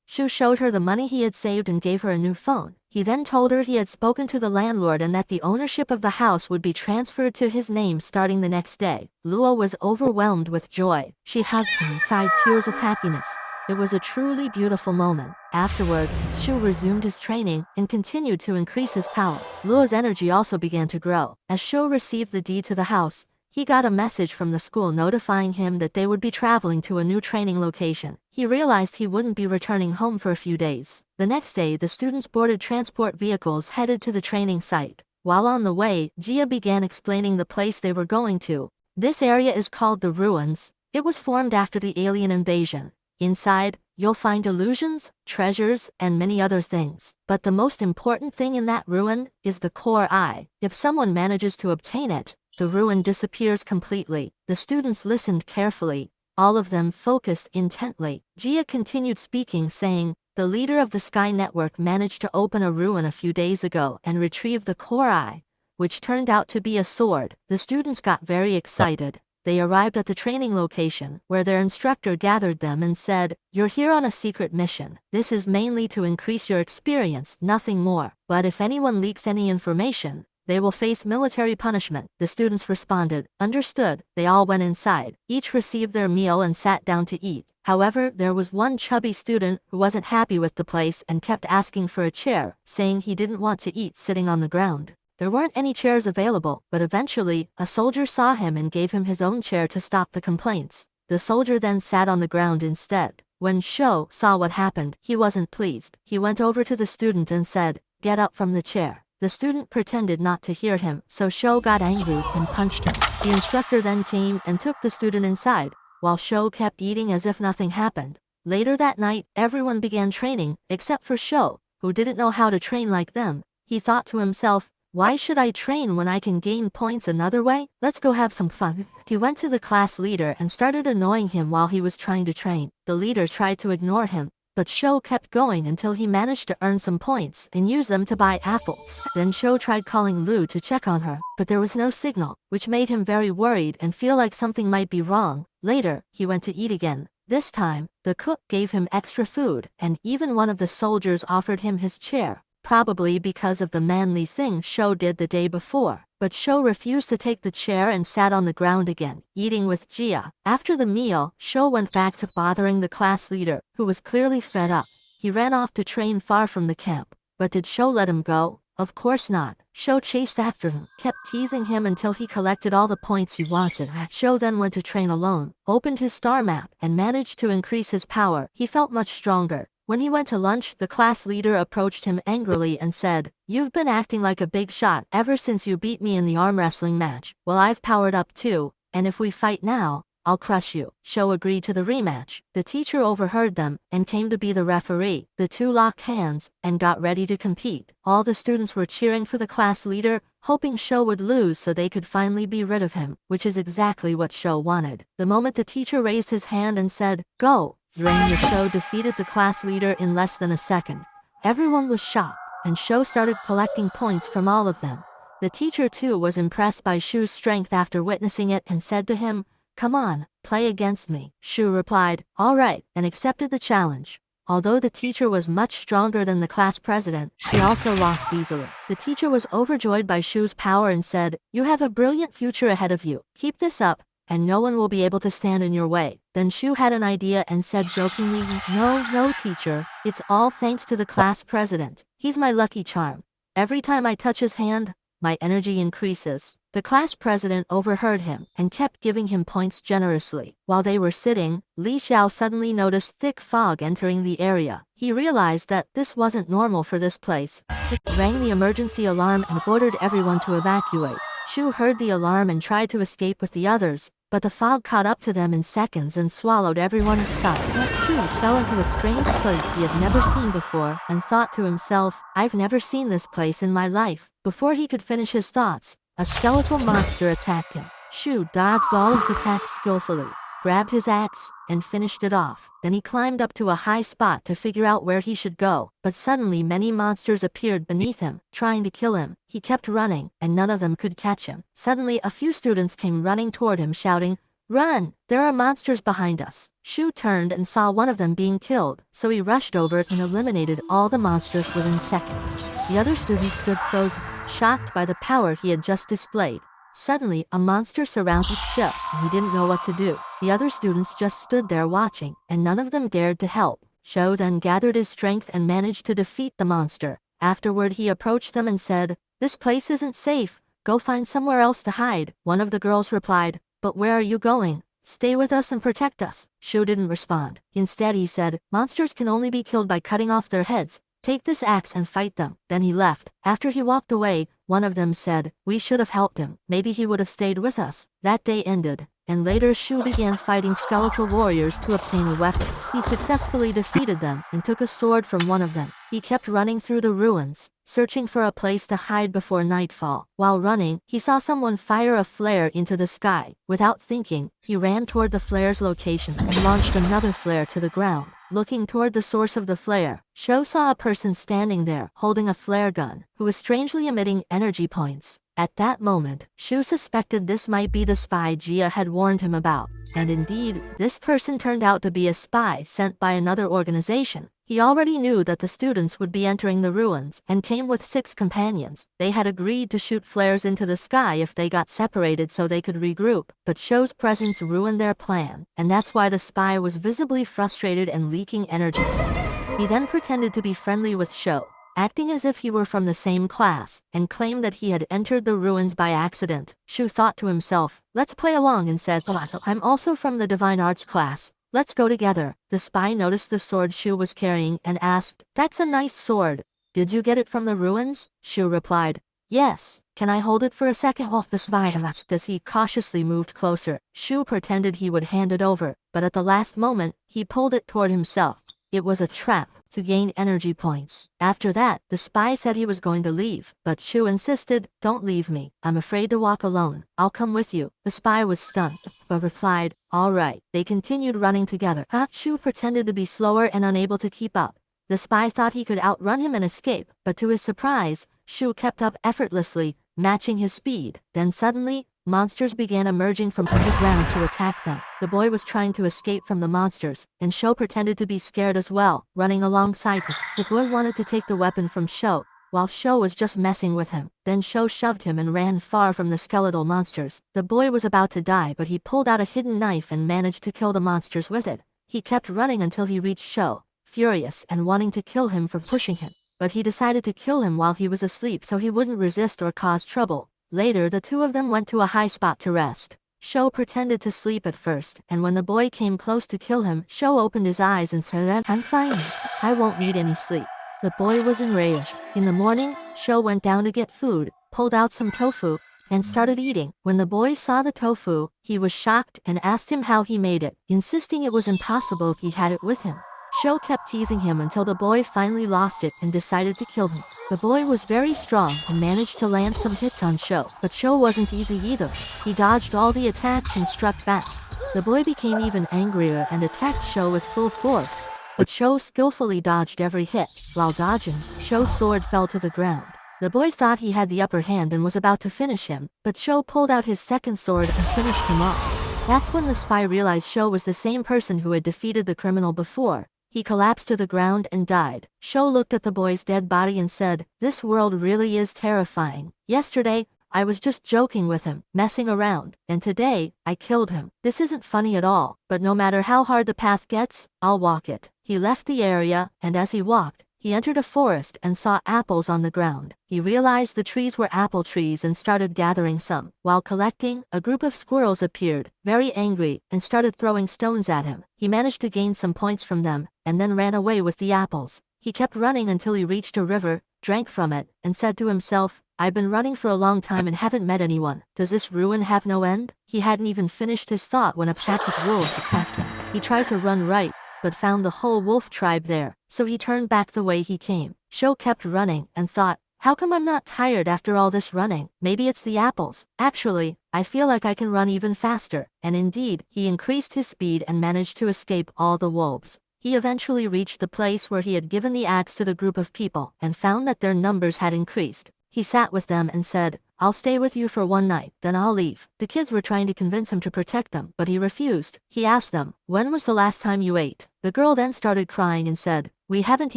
Shu showed her the money he had saved and gave her a new phone. He then told her he had spoken to the landlord and that the ownership of the house would be transferred to his name starting the next day. Luo was overwhelmed with joy. She hugged him and cried tears of happiness. It was a truly beautiful moment. Afterward, Shu resumed his training and continued to increase his power. Luo's energy also began to grow. As Shu received the deed to the house, he got a message from the school notifying him that they would be traveling to a new training location. He realized he wouldn't be returning home for a few days. The next day, the students boarded transport vehicles headed to the training site. While on the way, Jia began explaining the place they were going to. This area is called the Ruins. It was formed after the alien invasion. Inside, you'll find illusions, treasures, and many other things. But the most important thing in that ruin is the core eye. If someone manages to obtain it, the ruin disappears completely. The students listened carefully. All of them focused intently. Jia continued speaking, saying, "The leader of the Sky Network managed to open a ruin a few days ago and retrieve the core eye, which turned out to be a sword." The students got very excited. They arrived at the training location, where their instructor gathered them and said, "You're here on a secret mission. This is mainly to increase your experience, nothing more. But if anyone leaks any information, they will face military punishment." The students responded, "Understood." They all went inside. Each received their meal and sat down to eat. However, there was one chubby student who wasn't happy with the place and kept asking for a chair, saying he didn't want to eat sitting on the ground. There weren't any chairs available, but eventually, a soldier saw him and gave him his own chair to stop the complaints. The soldier then sat on the ground instead. When Shou saw what happened, he wasn't pleased. He went over to the student and said, "Get up from the chair." The student pretended not to hear him, so Shou got angry and punched him. The instructor then came and took the student inside, while Shou kept eating as if nothing happened. Later that night, everyone began training, except for Shou, who didn't know how to train like them. He thought to himself, "Why should I train when I can gain points another way? Let's go have some fun." He went to the class leader and started annoying him while he was trying to train. The leader tried to ignore him, but Shou kept going until he managed to earn some points and use them to buy apples. Then Shou tried calling Lu to check on her, but there was no signal, which made him very worried and feel like something might be wrong. Later, he went to eat again. This time, the cook gave him extra food, and even one of the soldiers offered him his chair, probably because of the manly thing Shou did the day before. But Shou refused to take the chair and sat on the ground again, eating with Jia. After the meal, Shou went back to bothering the class leader, who was clearly fed up. He ran off to train far from the camp. But did Shou let him go? Of course not. Shou chased after him, kept teasing him until he collected all the points he wanted. Shou then went to train alone, opened his star map, and managed to increase his power. He felt much stronger. When he went to lunch, the class leader approached him angrily and said, "You've been acting like a big shot ever since you beat me in the arm wrestling match. Well, I've powered up too, and if we fight now, I'll crush you." Shou agreed to the rematch. The teacher overheard them and came to be the referee. The two locked hands and got ready to compete. All the students were cheering for the class leader, hoping Shou would lose so they could finally be rid of him, which is exactly what Shou wanted. The moment the teacher raised his hand and said, "Go," the Shou defeated the class leader in less than a second. Everyone was shocked, and Shou started collecting points from all of them. The teacher too was impressed by Shu's strength after witnessing it and said to him, "Come on, play against me." Shu replied, "All right," and accepted the challenge. Although the teacher was much stronger than the class president, he also lost easily. The teacher was overjoyed by Shu's power and said, "You have a brilliant future ahead of you. Keep this up, and no one will be able to stand in your way." Then Shu had an idea and said jokingly, No, teacher, it's all thanks to the class president. He's my lucky charm. Every time I touch his hand, my energy increases." The class president overheard him and kept giving him points generously. While they were sitting, Li Xiao suddenly noticed thick fog entering the area. He realized that this wasn't normal for this place. He rang the emergency alarm and ordered everyone to evacuate. Shu heard the alarm and tried to escape with the others, but the fog caught up to them in seconds and swallowed everyone inside. Shu fell into a strange place he had never seen before and thought to himself, "I've never seen this place in my life." Before he could finish his thoughts, a skeletal monster attacked him. Shu dodged all its attacks skillfully, grabbed his axe, and finished it off. Then he climbed up to a high spot to figure out where he should go, but suddenly many monsters appeared beneath him, trying to kill him. He kept running, and none of them could catch him. Suddenly a few students came running toward him shouting, "Run! There are monsters behind us." Shu turned and saw one of them being killed, so he rushed over and eliminated all the monsters within seconds. The other students stood frozen, shocked by the power he had just displayed. Suddenly, a monster surrounded Shu, and he didn't know what to do. The other students just stood there watching, and none of them dared to help. Shu then gathered his strength and managed to defeat the monster. Afterward, he approached them and said, "This place isn't safe. Go find somewhere else to hide." One of the girls replied, "But where are you going? Stay with us and protect us." Shu didn't respond. Instead, he said, "Monsters can only be killed by cutting off their heads. Take this axe and fight them." Then he left. After he walked away, one of them said, "We should have helped him. Maybe he would have stayed with us." That day ended, and later Shu began fighting skeletal warriors to obtain a weapon. He successfully defeated them and took a sword from one of them. He kept running through the ruins, searching for a place to hide before nightfall. While running, he saw someone fire a flare into the sky. Without thinking, he ran toward the flare's location and launched another flare to the ground. Looking toward the source of the flare, Shu saw a person standing there holding a flare gun, who was strangely emitting energy points. At that moment, Shu suspected this might be the spy Jia had warned him about. And indeed, this person turned out to be a spy sent by another organization. He already knew that the students would be entering the ruins and came with 6 companions. They had agreed to shoot flares into the sky if they got separated so they could regroup, but Shu's presence ruined their plan, and that's why the spy was visibly frustrated and leaking energy points. He then pretended to be friendly with Shu, acting as if he were from the same class, and claimed that he had entered the ruins by accident. Shu thought to himself, "Let's play along," and said, "I'm also from the Divine Arts class. Let's go together." The spy noticed the sword Shu was carrying and asked, "That's a nice sword. Did you get it from the ruins?" Shu replied, "Yes. Can I hold it for a second?" The spy asked as he cautiously moved closer. Shu pretended he would hand it over, but at the last moment, he pulled it toward himself. It was a trap to gain energy points. After that, the spy said he was going to leave, but Shu insisted, "Don't leave me. I'm afraid to walk alone. I'll come with you." The spy was stunned, but replied, "All right." They continued running together. Shu pretended to be slower and unable to keep up. The spy thought he could outrun him and escape, but to his surprise, Shu kept up effortlessly, matching his speed. Then suddenly, monsters began emerging from underground to attack them. The boy was trying to escape from the monsters, and Shu pretended to be scared as well, running alongside him. The boy wanted to take the weapon from Shu, while Shu was just messing with him. Then Shu shoved him and ran far from the skeletal monsters. The boy was about to die, but he pulled out a hidden knife and managed to kill the monsters with it. He kept running until he reached Shu, furious and wanting to kill him for pushing him. But he decided to kill him while he was asleep so he wouldn't resist or cause trouble. Later, the two of them went to a high spot to rest. Shu pretended to sleep at first, and when the boy came close to kill him, Shu opened his eyes and said, "I'm fine. I won't need any sleep." The boy was enraged. In the morning, Shu went down to get food, pulled out some tofu, and started eating. When the boy saw the tofu, he was shocked and asked him how he made it, insisting it was impossible if he had it with him. Shu kept teasing him until the boy finally lost it and decided to kill him. The boy was very strong and managed to land some hits on Shu, but Shu wasn't easy either. He dodged all the attacks and struck back. The boy became even angrier and attacked Shu with full force, but Shu skillfully dodged every hit. While dodging, Shu's sword fell to the ground. The boy thought he had the upper hand and was about to finish him, but Shu pulled out his second sword and finished him off. That's when the spy realized Sho was the same person who had defeated the criminal before. He collapsed to the ground and died. Sho looked at the boy's dead body and said, "This world really is terrifying. Yesterday, I was just joking with him, messing around, and today, I killed him. This isn't funny at all, but no matter how hard the path gets, I'll walk it." He left the area, and as he walked, he entered a forest and saw apples on the ground. He realized the trees were apple trees and started gathering some. While collecting, a group of squirrels appeared, very angry, and started throwing stones at him. He managed to gain some points from them, and then ran away with the apples. He kept running until he reached a river, drank from it, and said to himself, "I've been running for a long time and haven't met anyone. Does this ruin have no end?" He hadn't even finished his thought when a pack of wolves attacked him. He tried to run right, but found the whole wolf tribe there, so he turned back the way he came. Sho kept running and thought, "How come I'm not tired after all this running? Maybe it's the apples. Actually, I feel like I can run even faster." And indeed, he increased his speed and managed to escape all the wolves. He eventually reached the place where he had given the axe to the group of people and found that their numbers had increased. He sat with them and said, "I'll stay with you for one night, then I'll leave." The kids were trying to convince him to protect them, but he refused. He asked them, "When was the last time you ate?" The girl then started crying and said, "We haven't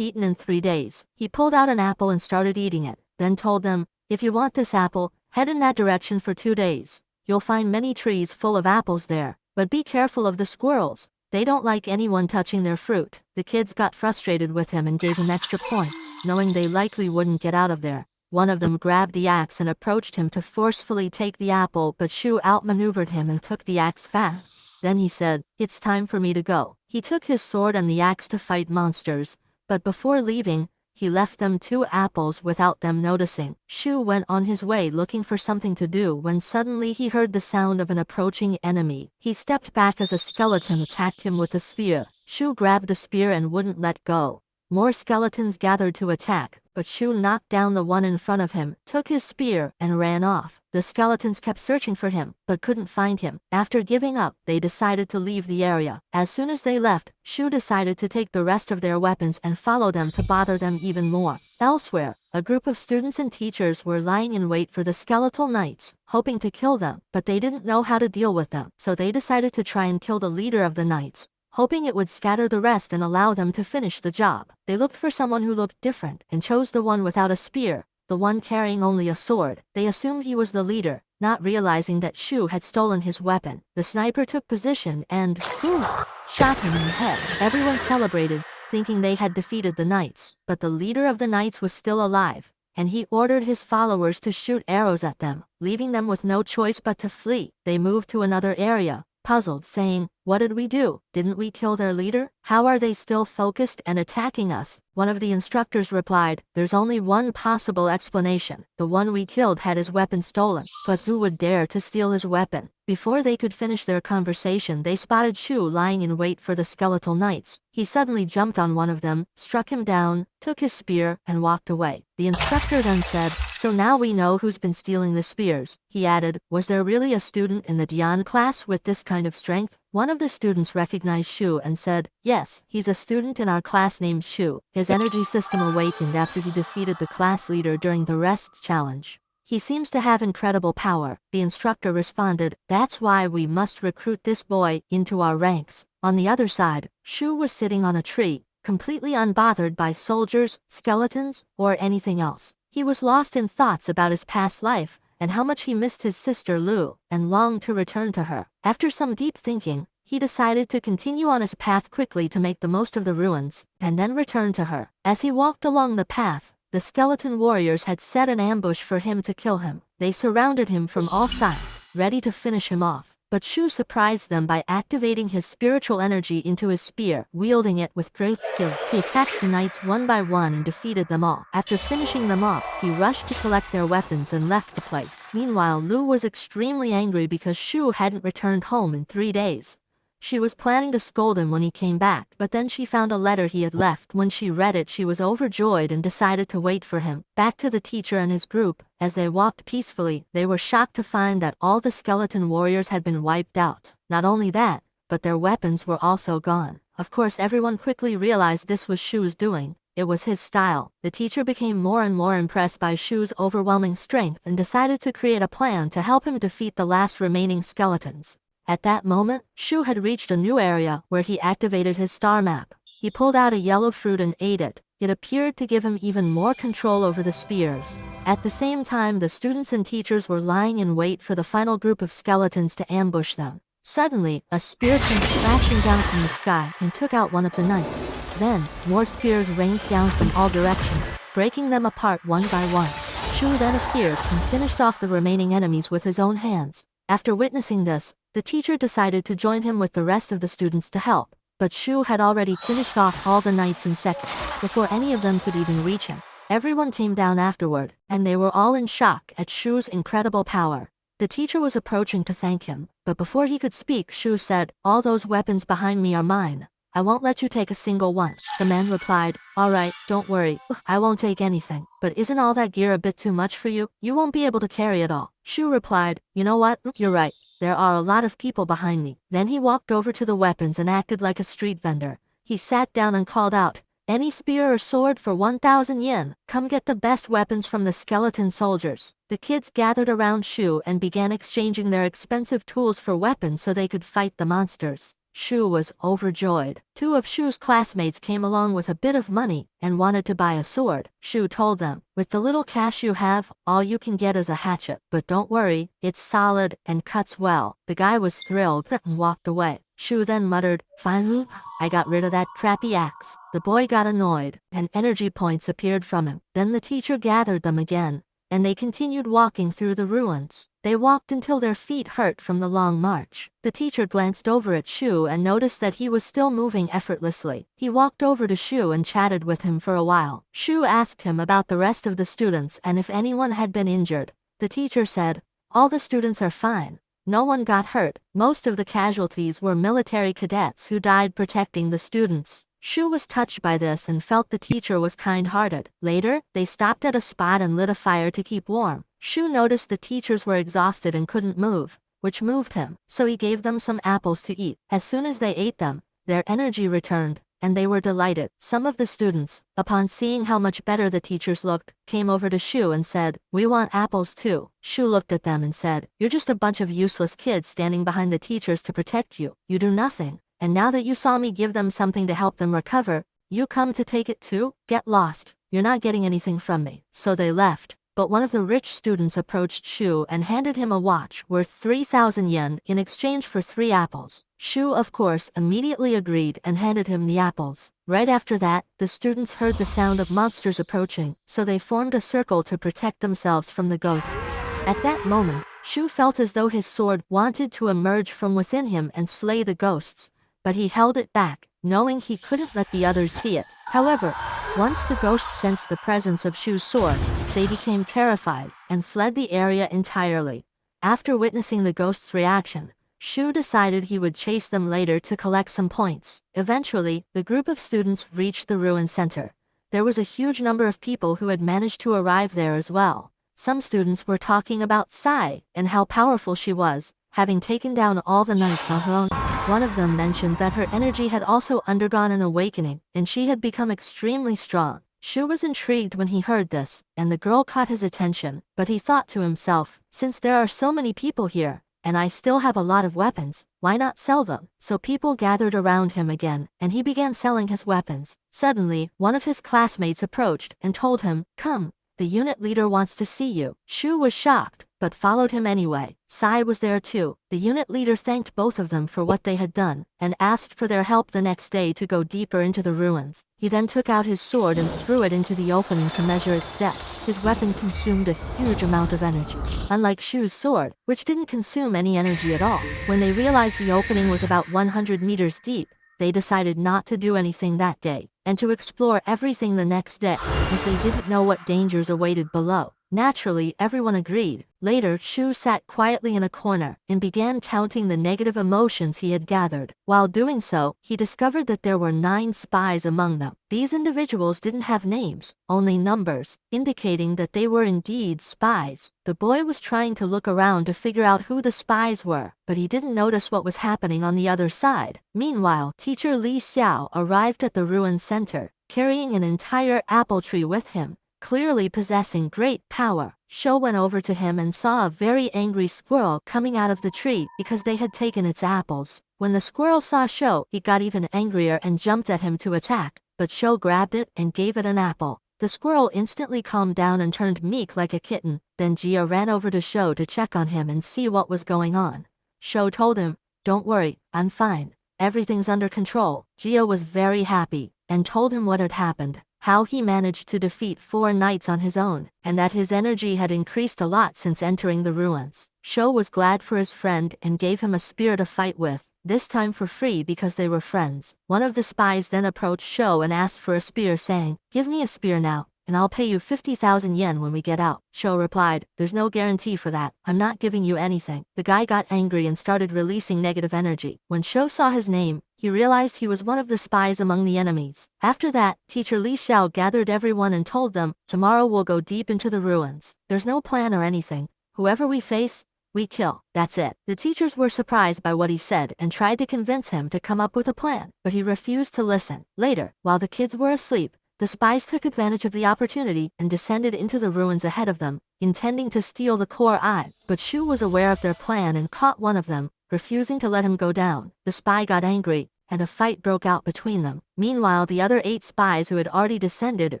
eaten in 3 days." He pulled out an apple and started eating it, then told them, "If you want this apple, head in that direction for 2 days. You'll find many trees full of apples there, but be careful of the squirrels. They don't like anyone touching their fruit." The kids got frustrated with him and gave him extra points, knowing they likely wouldn't get out of there. One of them grabbed the axe and approached him to forcefully take the apple, but Shu outmaneuvered him and took the axe back. Then he said, "It's time for me to go." He took his sword and the axe to fight monsters, but before leaving, he left them 2 apples without them noticing. Shu went on his way looking for something to do when suddenly he heard the sound of an approaching enemy. He stepped back as a skeleton attacked him with a spear. Shu grabbed the spear and wouldn't let go. More skeletons gathered to attack, but Shu knocked down the one in front of him, took his spear, and ran off. The skeletons kept searching for him, but couldn't find him. After giving up, they decided to leave the area. As soon as they left, Shu decided to take the rest of their weapons and follow them to bother them even more. Elsewhere, a group of students and teachers were lying in wait for the skeletal knights, hoping to kill them, but they didn't know how to deal with them, so they decided to try and kill the leader of the knights, hoping it would scatter the rest and allow them to finish the job. They looked for someone who looked different and chose the one without a spear, the one carrying only a sword. They assumed he was the leader, not realizing that Shu had stolen his weapon. The sniper took position and, boom, shot him in the head. Everyone celebrated, thinking they had defeated the knights, but the leader of the knights was still alive, and he ordered his followers to shoot arrows at them, leaving them with no choice but to flee. They moved to another area, puzzled, saying, "What did we do? Didn't we kill their leader? How are they still focused and attacking us?" One of the instructors replied, "There's only one possible explanation. The one we killed had his weapon stolen, but who would dare to steal his weapon?" Before they could finish their conversation, they spotted Shu lying in wait for the skeletal knights. He suddenly jumped on one of them, struck him down, took his spear, and walked away. The instructor then said, "So now we know who's been stealing the spears." He added, "Was there really a student in the Dian class with this kind of strength?" One of the students recognized Shu and said, "Yes, he's a student in our class named Shu. His energy system awakened after he defeated the class leader during the rest challenge. He seems to have incredible power." The instructor responded, "That's why we must recruit this boy into our ranks." On the other side, Shu was sitting on a tree, completely unbothered by soldiers, skeletons, or anything else. He was lost in thoughts about his past life and how much he missed his sister Lu and longed to return to her. After some deep thinking, he decided to continue on his path quickly to make the most of the ruins, and then return to her. As he walked along the path, the skeleton warriors had set an ambush for him to kill him. They surrounded him from all sides, ready to finish him off. But Shu surprised them by activating his spiritual energy into his spear, wielding it with great skill. He attacked the knights one by one and defeated them all. After finishing them off, he rushed to collect their weapons and left the place. Meanwhile, Lu was extremely angry because Shu hadn't returned home in 3 days. She was planning to scold him when he came back, but then she found a letter he had left. When she read it, she was overjoyed and decided to wait for him. Back to the teacher and his group, as they walked peacefully, they were shocked to find that all the skeleton warriors had been wiped out. Not only that, but their weapons were also gone. Of course, everyone quickly realized this was Shu's doing. It was his style. The teacher became more and more impressed by Shu's overwhelming strength and decided to create a plan to help him defeat the last remaining skeletons. At that moment, Shu had reached a new area where he activated his star map. He pulled out a yellow fruit and ate it. It appeared to give him even more control over the spears. At the same time, the students and teachers were lying in wait for the final group of skeletons to ambush them. Suddenly, a spear came crashing down from the sky and took out one of the knights. Then, more spears rained down from all directions, breaking them apart one by one. Shu then appeared and finished off the remaining enemies with his own hands. After witnessing this, the teacher decided to join him with the rest of the students to help. But Shu had already finished off all the knights in seconds, before any of them could even reach him. Everyone came down afterward, and they were all in shock at Shu's incredible power. The teacher was approaching to thank him, but before he could speak, Shu said, "All those weapons behind me are mine. I won't let you take a single one." The man replied, "All right, don't worry, I won't take anything. But isn't all that gear a bit too much for you? You won't be able to carry it all." Shu replied, "You know what? You're right. There are a lot of people behind me." Then he walked over to the weapons and acted like a street vendor. He sat down and called out, "Any spear or sword for 1,000 yen. Come get the best weapons from the skeleton soldiers." The kids gathered around Shu and began exchanging their expensive tools for weapons so they could fight the monsters. Shu was overjoyed. Two of Shu's classmates came along with a bit of money and wanted to buy a sword. Shu told them, "With the little cash you have, all you can get is a hatchet. But don't worry, it's solid and cuts well." The guy was thrilled and walked away. Shu then muttered, "Finally, I got rid of that crappy axe." The boy got annoyed, and energy points appeared from him. Then the teacher gathered them again, and they continued walking through the ruins. They walked until their feet hurt from the long march. The teacher glanced over at Shu and noticed that he was still moving effortlessly. He walked over to Shu and chatted with him for a while. Shu asked him about the rest of the students and if anyone had been injured. The teacher said, "All the students are fine. No one got hurt. Most of the casualties were military cadets who died protecting the students." Shu was touched by this and felt the teacher was kind-hearted. Later, they stopped at a spot and lit a fire to keep warm. Shu noticed the teachers were exhausted and couldn't move, which moved him, so he gave them some apples to eat. As soon as they ate them, their energy returned, and they were delighted. Some of the students, upon seeing how much better the teachers looked, came over to Shu and said, "We want apples too." Shu looked at them and said, "You're just a bunch of useless kids standing behind the teachers to protect you. You do nothing. And now that you saw me give them something to help them recover, you come to take it too? Get lost. You're not getting anything from me." So they left. But one of the rich students approached Shu and handed him a watch worth 3,000 yen in exchange for 3 apples. Shu, of course, immediately agreed and handed him the apples. Right after that, the students heard the sound of monsters approaching, so they formed a circle to protect themselves from the ghosts. At that moment, Shu felt as though his sword wanted to emerge from within him and slay the ghosts, but he held it back, knowing he couldn't let the others see it. However, once the ghosts sensed the presence of Shu's sword, they became terrified and fled the area entirely. After witnessing the ghosts' reaction, Shu decided he would chase them later to collect some points. Eventually, the group of students reached the ruin center. There was a huge number of people who had managed to arrive there as well. Some students were talking about Sai and how powerful she was, having taken down all the knights on her own. One of them mentioned that her energy had also undergone an awakening, and she had become extremely strong. Shu was intrigued when he heard this, and the girl caught his attention, but he thought to himself, "Since there are so many people here, and I still have a lot of weapons, why not sell them?" So people gathered around him again, and he began selling his weapons. Suddenly, one of his classmates approached and told him, "Come, the unit leader wants to see you." Shu was shocked, but followed him anyway. Sai was there too. The unit leader thanked both of them for what they had done, and asked for their help the next day to go deeper into the ruins. He then took out his sword and threw it into the opening to measure its depth. His weapon consumed a huge amount of energy, unlike Shu's sword, which didn't consume any energy at all. When they realized the opening was about 100 meters deep, they decided not to do anything that day, and to explore everything the next day, as they didn't know what dangers awaited below. Naturally, everyone agreed. Later, Shu sat quietly in a corner and began counting the negative emotions he had gathered. While doing so, he discovered that there were 9 spies among them. These individuals didn't have names, only numbers, indicating that they were indeed spies. The boy was trying to look around to figure out who the spies were, but he didn't notice what was happening on the other side. Meanwhile, teacher Li Xiao arrived at the ruin center, carrying an entire apple tree with him. clearly possessing great power. Shu went over to him and saw a very angry squirrel coming out of the tree because they had taken its apples. When the squirrel saw Shu, he got even angrier and jumped at him to attack, but Shu grabbed it and gave it an apple. The squirrel instantly calmed down and turned meek like a kitten. Then Jia ran over to Shu to check on him and see what was going on. Shu told him, "Don't worry, I'm fine. Everything's under control." Jia was very happy and told him what had happened, how he managed to defeat 4 knights on his own, and that his energy had increased a lot since entering the ruins. Shu was glad for his friend and gave him a spear to fight with, this time for free because they were friends. One of the spies then approached Shu and asked for a spear, saying, "Give me a spear now, and I'll pay you 50,000 yen when we get out." Shu replied, "There's no guarantee for that. I'm not giving you anything." The guy got angry and started releasing negative energy. When Shu saw his name, he realized he was one of the spies among the enemies. After that, teacher Li Xiao gathered everyone and told them, "Tomorrow we'll go deep into the ruins. There's no plan or anything. Whoever we face, we kill. That's it." The teachers were surprised by what he said and tried to convince him to come up with a plan, but he refused to listen. Later, while the kids were asleep, the spies took advantage of the opportunity and descended into the ruins ahead of them, intending to steal the core eye. But Shu was aware of their plan and caught one of them, refusing to let him go down. The spy got angry, and a fight broke out between them. Meanwhile, the other 8 spies who had already descended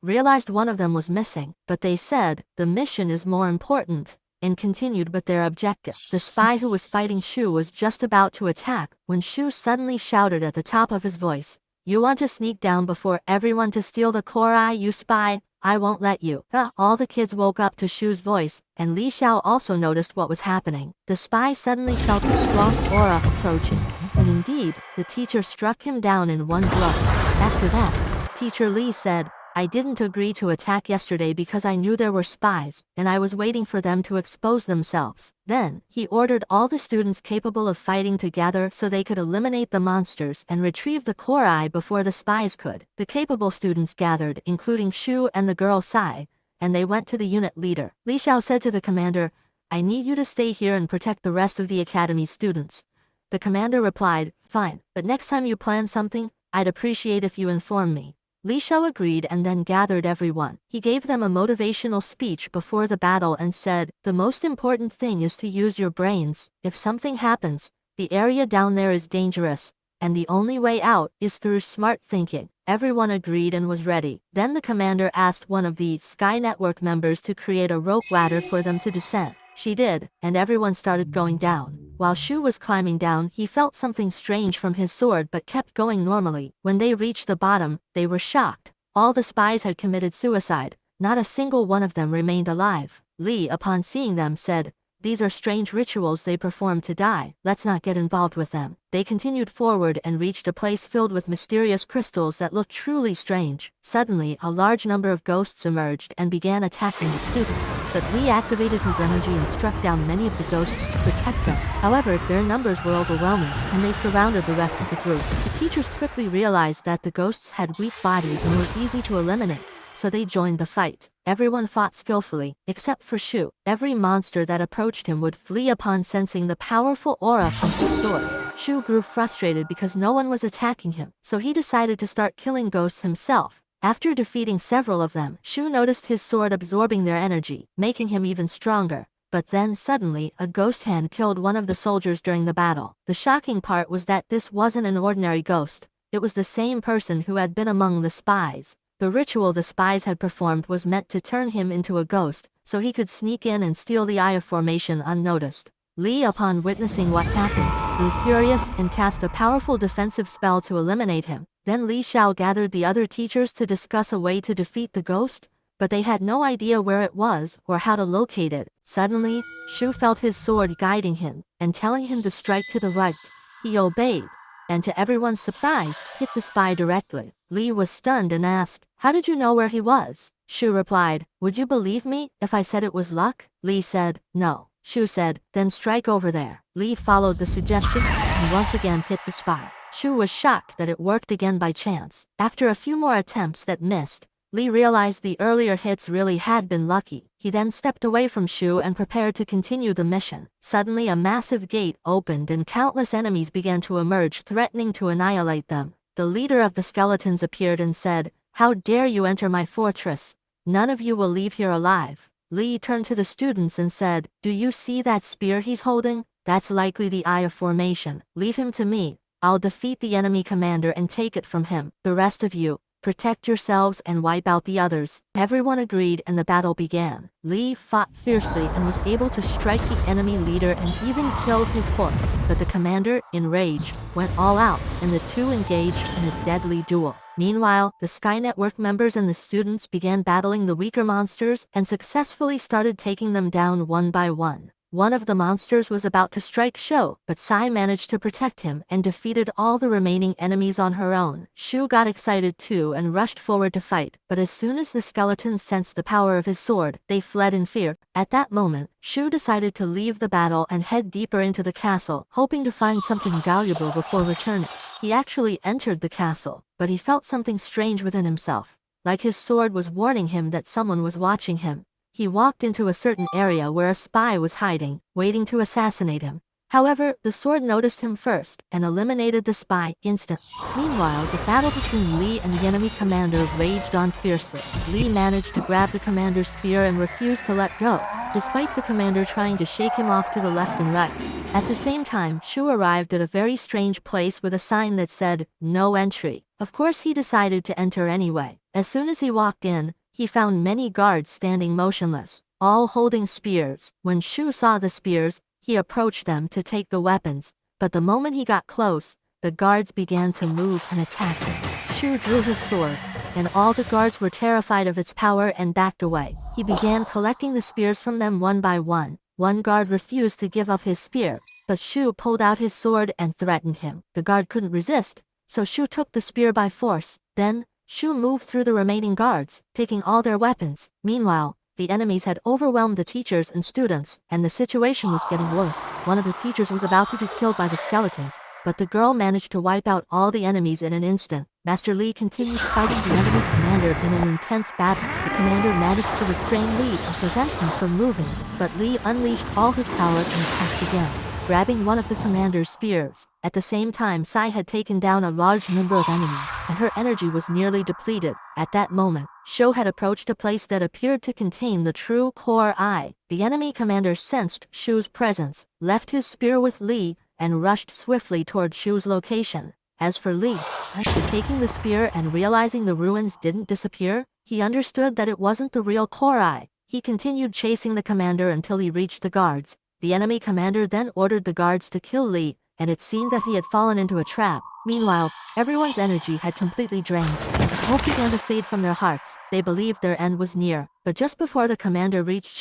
realized one of them was missing, but they said, "The mission is more important," and continued with their objective. The spy who was fighting Shu was just about to attack when Shu suddenly shouted at the top of his voice, "You want to sneak down before everyone to steal the core eye, you spy? I won't let you." All the kids woke up to Shu's voice, and Li Xiao also noticed what was happening. The spy suddenly felt a strong aura approaching, and indeed, the teacher struck him down in one blow. After that, Teacher Li said, "I didn't agree to attack yesterday because I knew there were spies, and I was waiting for them to expose themselves." Then, he ordered all the students capable of fighting to gather so they could eliminate the monsters and retrieve the core eye before the spies could. The capable students gathered, including Shu and the girl Sai, and they went to the unit leader. Li Xiao said to the commander, "I need you to stay here and protect the rest of the academy's students." The commander replied, "Fine, but next time you plan something, I'd appreciate if you inform me." Li Xiao agreed and then gathered everyone. He gave them a motivational speech before the battle and said, "The most important thing is to use your brains. If something happens, the area down there is dangerous, and the only way out is through smart thinking." Everyone agreed and was ready. Then the commander asked one of the Sky Network members to create a rope ladder for them to descend. She did, and everyone started going down. While Shu was climbing down, he felt something strange from his sword but kept going normally. When they reached the bottom, they were shocked. All the spies had committed suicide. Not a single one of them remained alive. Li, upon seeing them, said, "These are strange rituals they perform to die. Let's not get involved with them." They continued forward and reached a place filled with mysterious crystals that looked truly strange. Suddenly, a large number of ghosts emerged and began attacking the students. But Li activated his energy and struck down many of the ghosts to protect them. However, their numbers were overwhelming, and they surrounded the rest of the group. The teachers quickly realized that the ghosts had weak bodies and were easy to eliminate, so they joined the fight. Everyone fought skillfully, except for Shu. Every monster that approached him would flee upon sensing the powerful aura from his sword. Shu grew frustrated because no one was attacking him, so he decided to start killing ghosts himself. After defeating several of them, Shu noticed his sword absorbing their energy, making him even stronger. But then suddenly, a ghost hand killed one of the soldiers during the battle. The shocking part was that this wasn't an ordinary ghost. It was the same person who had been among the spies. The ritual the spies had performed was meant to turn him into a ghost, so he could sneak in and steal the Eye of Formation unnoticed. Li, upon witnessing what happened, grew furious and cast a powerful defensive spell to eliminate him. Then Li Xiao gathered the other teachers to discuss a way to defeat the ghost, but they had no idea where it was or how to locate it. Suddenly, Shu felt his sword guiding him and telling him to strike to the right. He obeyed, and to everyone's surprise, hit the spy directly. Li was stunned and asked, "How did you know where he was?" Shu replied, "Would you believe me if I said it was luck?" Li said, "No." Shu said, "Then strike over there." Li followed the suggestion and once again hit the spy. Shu was shocked that it worked again by chance. After a few more attempts that missed, Li realized the earlier hits really had been lucky. He then stepped away from Shu and prepared to continue the mission. Suddenly a massive gate opened and countless enemies began to emerge, threatening to annihilate them. The leader of the skeletons appeared and said, "How dare you enter my fortress? None of you will leave here alive. Li turned to the students and said, "Do you see that spear he's holding? That's likely the Eye of Formation. Leave him to me. I'll defeat the enemy commander and take it from him. The rest of you, protect yourselves and wipe out the others." Everyone agreed and the battle began. Li fought fiercely and was able to strike the enemy leader and even killed his horse. But the commander, in rage, went all out, and the two engaged in a deadly duel. Meanwhile, the Sky Network members and the students began battling the weaker monsters and successfully started taking them down one by one. One of the monsters was about to strike Shu, but Sai managed to protect him and defeated all the remaining enemies on her own. Shu got excited too and rushed forward to fight, but as soon as the skeletons sensed the power of his sword, they fled in fear. At that moment, Shu decided to leave the battle and head deeper into the castle, hoping to find something valuable before returning. He actually entered the castle, but he felt something strange within himself, like his sword was warning him that someone was watching him. He walked into a certain area where a spy was hiding, waiting to assassinate him. However, the sword noticed him first and eliminated the spy instantly. Meanwhile, the battle between Li and the enemy commander raged on fiercely. Li managed to grab the commander's spear and refused to let go, despite the commander trying to shake him off to the left and right. At the same time, Shu arrived at a very strange place with a sign that said, "No entry." Of course he decided to enter anyway. As soon as he walked in, he found many guards standing motionless, all holding spears. When Shu saw the spears, he approached them to take the weapons, but the moment he got close, the guards began to move and attack him. Shu drew his sword, and all the guards were terrified of its power and backed away. He began collecting the spears from them one by one. One guard refused to give up his spear, but Shu pulled out his sword and threatened him. The guard couldn't resist, so Shu took the spear by force. Then, Shu moved through the remaining guards, taking all their weapons. Meanwhile, the enemies had overwhelmed the teachers and students, and the situation was getting worse. One of the teachers was about to be killed by the skeletons, but the girl managed to wipe out all the enemies in an instant. Master Li continued fighting the enemy commander in an intense battle. The commander managed to restrain Li and prevent him from moving, but Li unleashed all his power and attacked again, grabbing one of the commander's spears. At the same time, Sai had taken down a large number of enemies, and her energy was nearly depleted. At that moment, Shu had approached a place that appeared to contain the true core eye. The enemy commander sensed Shu's presence, left his spear with Li, and rushed swiftly toward Shu's location. As for Li, after taking the spear and realizing the ruins didn't disappear, he understood that it wasn't the real core eye. He continued chasing the commander until he reached the guards. The enemy commander then ordered the guards to kill Li, and it seemed that he had fallen into a trap. Meanwhile, everyone's energy had completely drained, and hope began to fade from their hearts. They believed their end was near. But just before the commander reached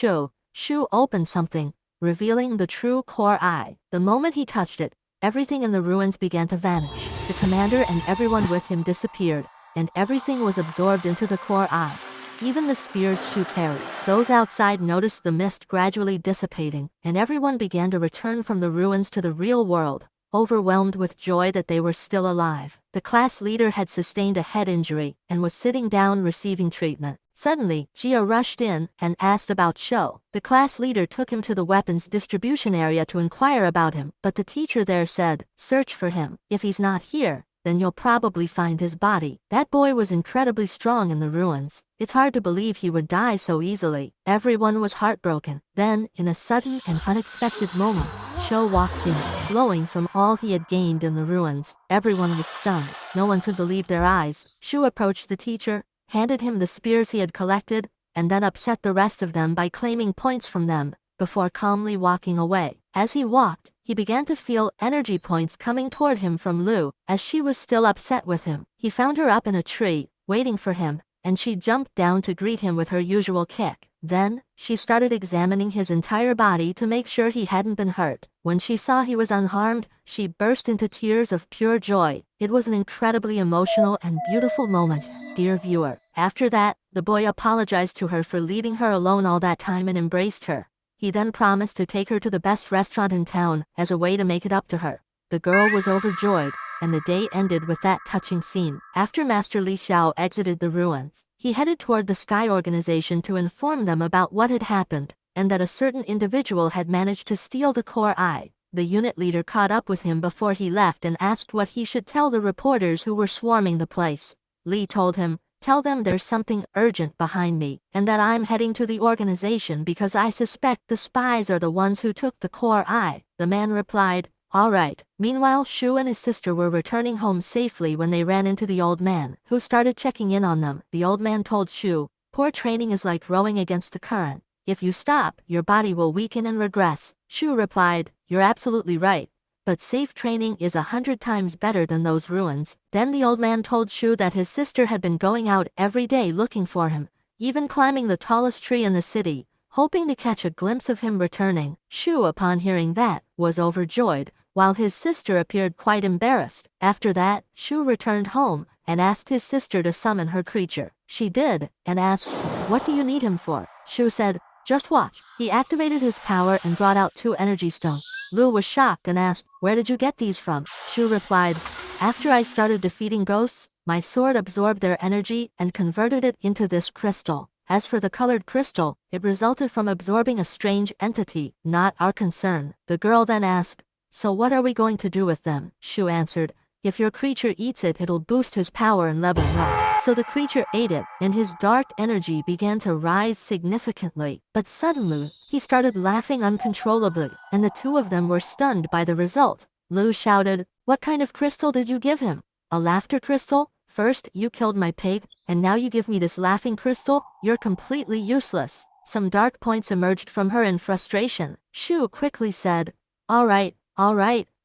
Shu opened something, revealing the true core eye. The moment he touched it, everything in the ruins began to vanish. The commander and everyone with him disappeared, and everything was absorbed into the core eye. Even the spears Shu carried. Those outside noticed the mist gradually dissipating, and everyone began to return from the ruins to the real world, overwhelmed with joy that they were still alive. The class leader had sustained a head injury and was sitting down receiving treatment. Suddenly, Jia rushed in and asked about Shu. The class leader took him to the weapons distribution area to inquire about him, but the teacher there said, "Search for him. If he's not here, then you'll probably find his body." That boy was incredibly strong in the ruins. It's hard to believe he would die so easily. Everyone was heartbroken. Then, in a sudden and unexpected moment, Shu walked in, glowing from all he had gained in the ruins. Everyone was stunned. No one could believe their eyes. Shu approached the teacher, handed him the spears he had collected, and then upset the rest of them by claiming points from them, before calmly walking away. As he walked, he began to feel energy points coming toward him from Lu. As she was still upset with him, he found her up in a tree, waiting for him, and she jumped down to greet him with her usual kick. Then, she started examining his entire body to make sure he hadn't been hurt. When she saw he was unharmed, she burst into tears of pure joy. It was an incredibly emotional and beautiful moment, dear viewer. After that, the boy apologized to her for leaving her alone all that time and embraced her. He then promised to take her to the best restaurant in town as a way to make it up to her. The girl was overjoyed, and the day ended with that touching scene. After Master Li Xiao exited the ruins, he headed toward the Sky Organization to inform them about what had happened, and that a certain individual had managed to steal the core eye. The unit leader caught up with him before he left and asked what he should tell the reporters who were swarming the place. Li told him, Tell them there's something urgent behind me, and that I'm heading to the organization because I suspect the spies are the ones who took the core eye. The man replied, all right. Meanwhile, Shu and his sister were returning home safely when they ran into the old man, who started checking in on them. The old man told Shu, poor training is like rowing against the current. If you stop, your body will weaken and regress. Shu replied, you're absolutely right. But safe training is 100 times better than those ruins. Then the old man told Shu that his sister had been going out every day looking for him, even climbing the tallest tree in the city, hoping to catch a glimpse of him returning. Shu, upon hearing that, was overjoyed, while his sister appeared quite embarrassed. After that, Shu returned home and asked his sister to summon her creature. She did, and asked, what do you need him for? Shu said, just watch. He activated his power and brought out 2 energy stones. Lu was shocked and asked, where did you get these from? Shu replied, after I started defeating ghosts, my sword absorbed their energy and converted it into this crystal. As for the colored crystal, it resulted from absorbing a strange entity, not our concern. The girl then asked, so what are we going to do with them? Shu answered, if your creature eats it, it'll boost his power and level up. So the creature ate it, and his dark energy began to rise significantly. But suddenly, he started laughing uncontrollably, and the 2 of them were stunned by the result. Lu shouted, what kind of crystal did you give him? A laughter crystal? First, you killed my pig, and now you give me this laughing crystal? You're completely useless. Some dark points emerged from her in frustration. Shu quickly said, all right,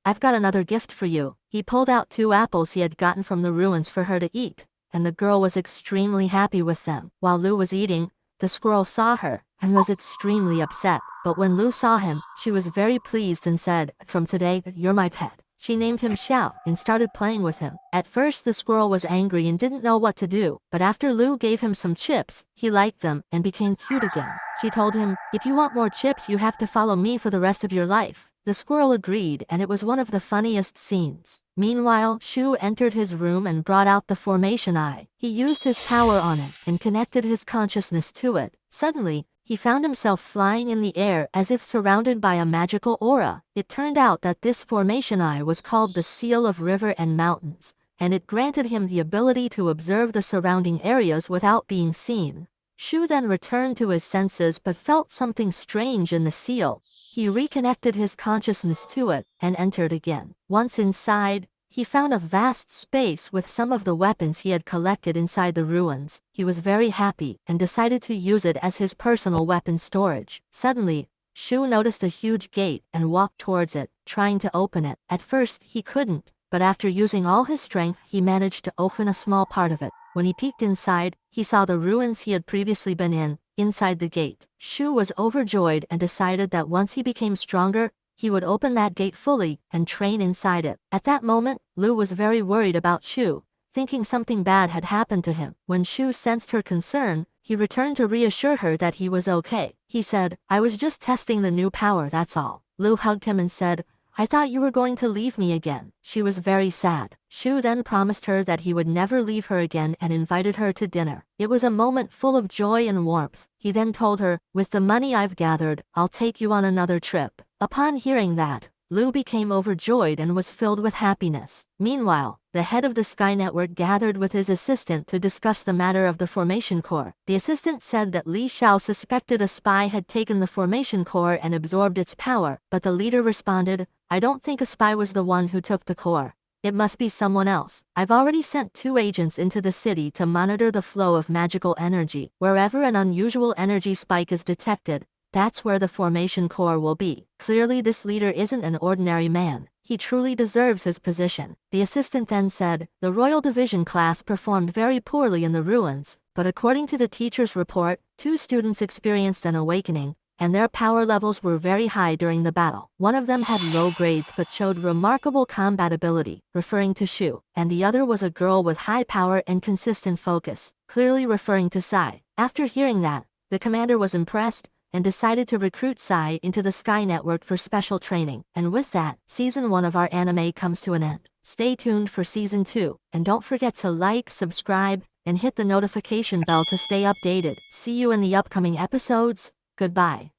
I've got another gift for you. He pulled out 2 apples he had gotten from the ruins for her to eat, and the girl was extremely happy with them. While Lu was eating, the squirrel saw her and was extremely upset. But when Lu saw him, she was very pleased and said, from today, you're my pet. She named him Xiao and started playing with him. At first the squirrel was angry and didn't know what to do, but after Lu gave him some chips, he liked them and became cute again. She told him, if you want more chips you have to follow me for the rest of your life. The squirrel agreed, and it was one of the funniest scenes. Meanwhile, Shu entered his room and brought out the formation eye. He used his power on it and connected his consciousness to it. Suddenly, he found himself flying in the air as if surrounded by a magical aura. It turned out that this formation eye was called the Seal of River and Mountains, and it granted him the ability to observe the surrounding areas without being seen. Shu then returned to his senses but felt something strange in the seal. He reconnected his consciousness to it and entered again. Once inside, he found a vast space with some of the weapons he had collected inside the ruins. He was very happy and decided to use it as his personal weapon storage. Suddenly, Shu noticed a huge gate and walked towards it, trying to open it. At first, he couldn't, but after using all his strength, he managed to open a small part of it. When he peeked inside, he saw the ruins he had previously been in, inside the gate. Shu was overjoyed and decided that once he became stronger, he would open that gate fully and train inside it. At that moment, Lu was very worried about Shu, thinking something bad had happened to him. When Shu sensed her concern, he returned to reassure her that he was okay. He said, I was just testing the new power, that's all. Lu hugged him and said, I thought you were going to leave me again. She was very sad. Shu then promised her that he would never leave her again and invited her to dinner. It was a moment full of joy and warmth. He then told her, with the money I've gathered, I'll take you on another trip. Upon hearing that, Lu became overjoyed and was filled with happiness. Meanwhile, the head of the Sky Network gathered with his assistant to discuss the matter of the formation core. The assistant said that Li Xiao suspected a spy had taken the formation core and absorbed its power, but the leader responded, I don't think a spy was the one who took the core. It must be someone else. I've already sent 2 agents into the city to monitor the flow of magical energy. Wherever an unusual energy spike is detected, that's where the formation core will be. Clearly this leader isn't an ordinary man. He truly deserves his position. The assistant then said, the Royal Division class performed very poorly in the ruins, but according to the teacher's report, 2 students experienced an awakening, and their power levels were very high during the battle. One of them had low grades but showed remarkable combat ability, referring to Shu, and the other was a girl with high power and consistent focus, clearly referring to Sai. After hearing that, the commander was impressed and decided to recruit Sai into the Sky Network for special training. And with that, Season 1 of our anime comes to an end. Stay tuned for Season 2, and don't forget to like, subscribe, and hit the notification bell to stay updated. See you in the upcoming episodes. Goodbye.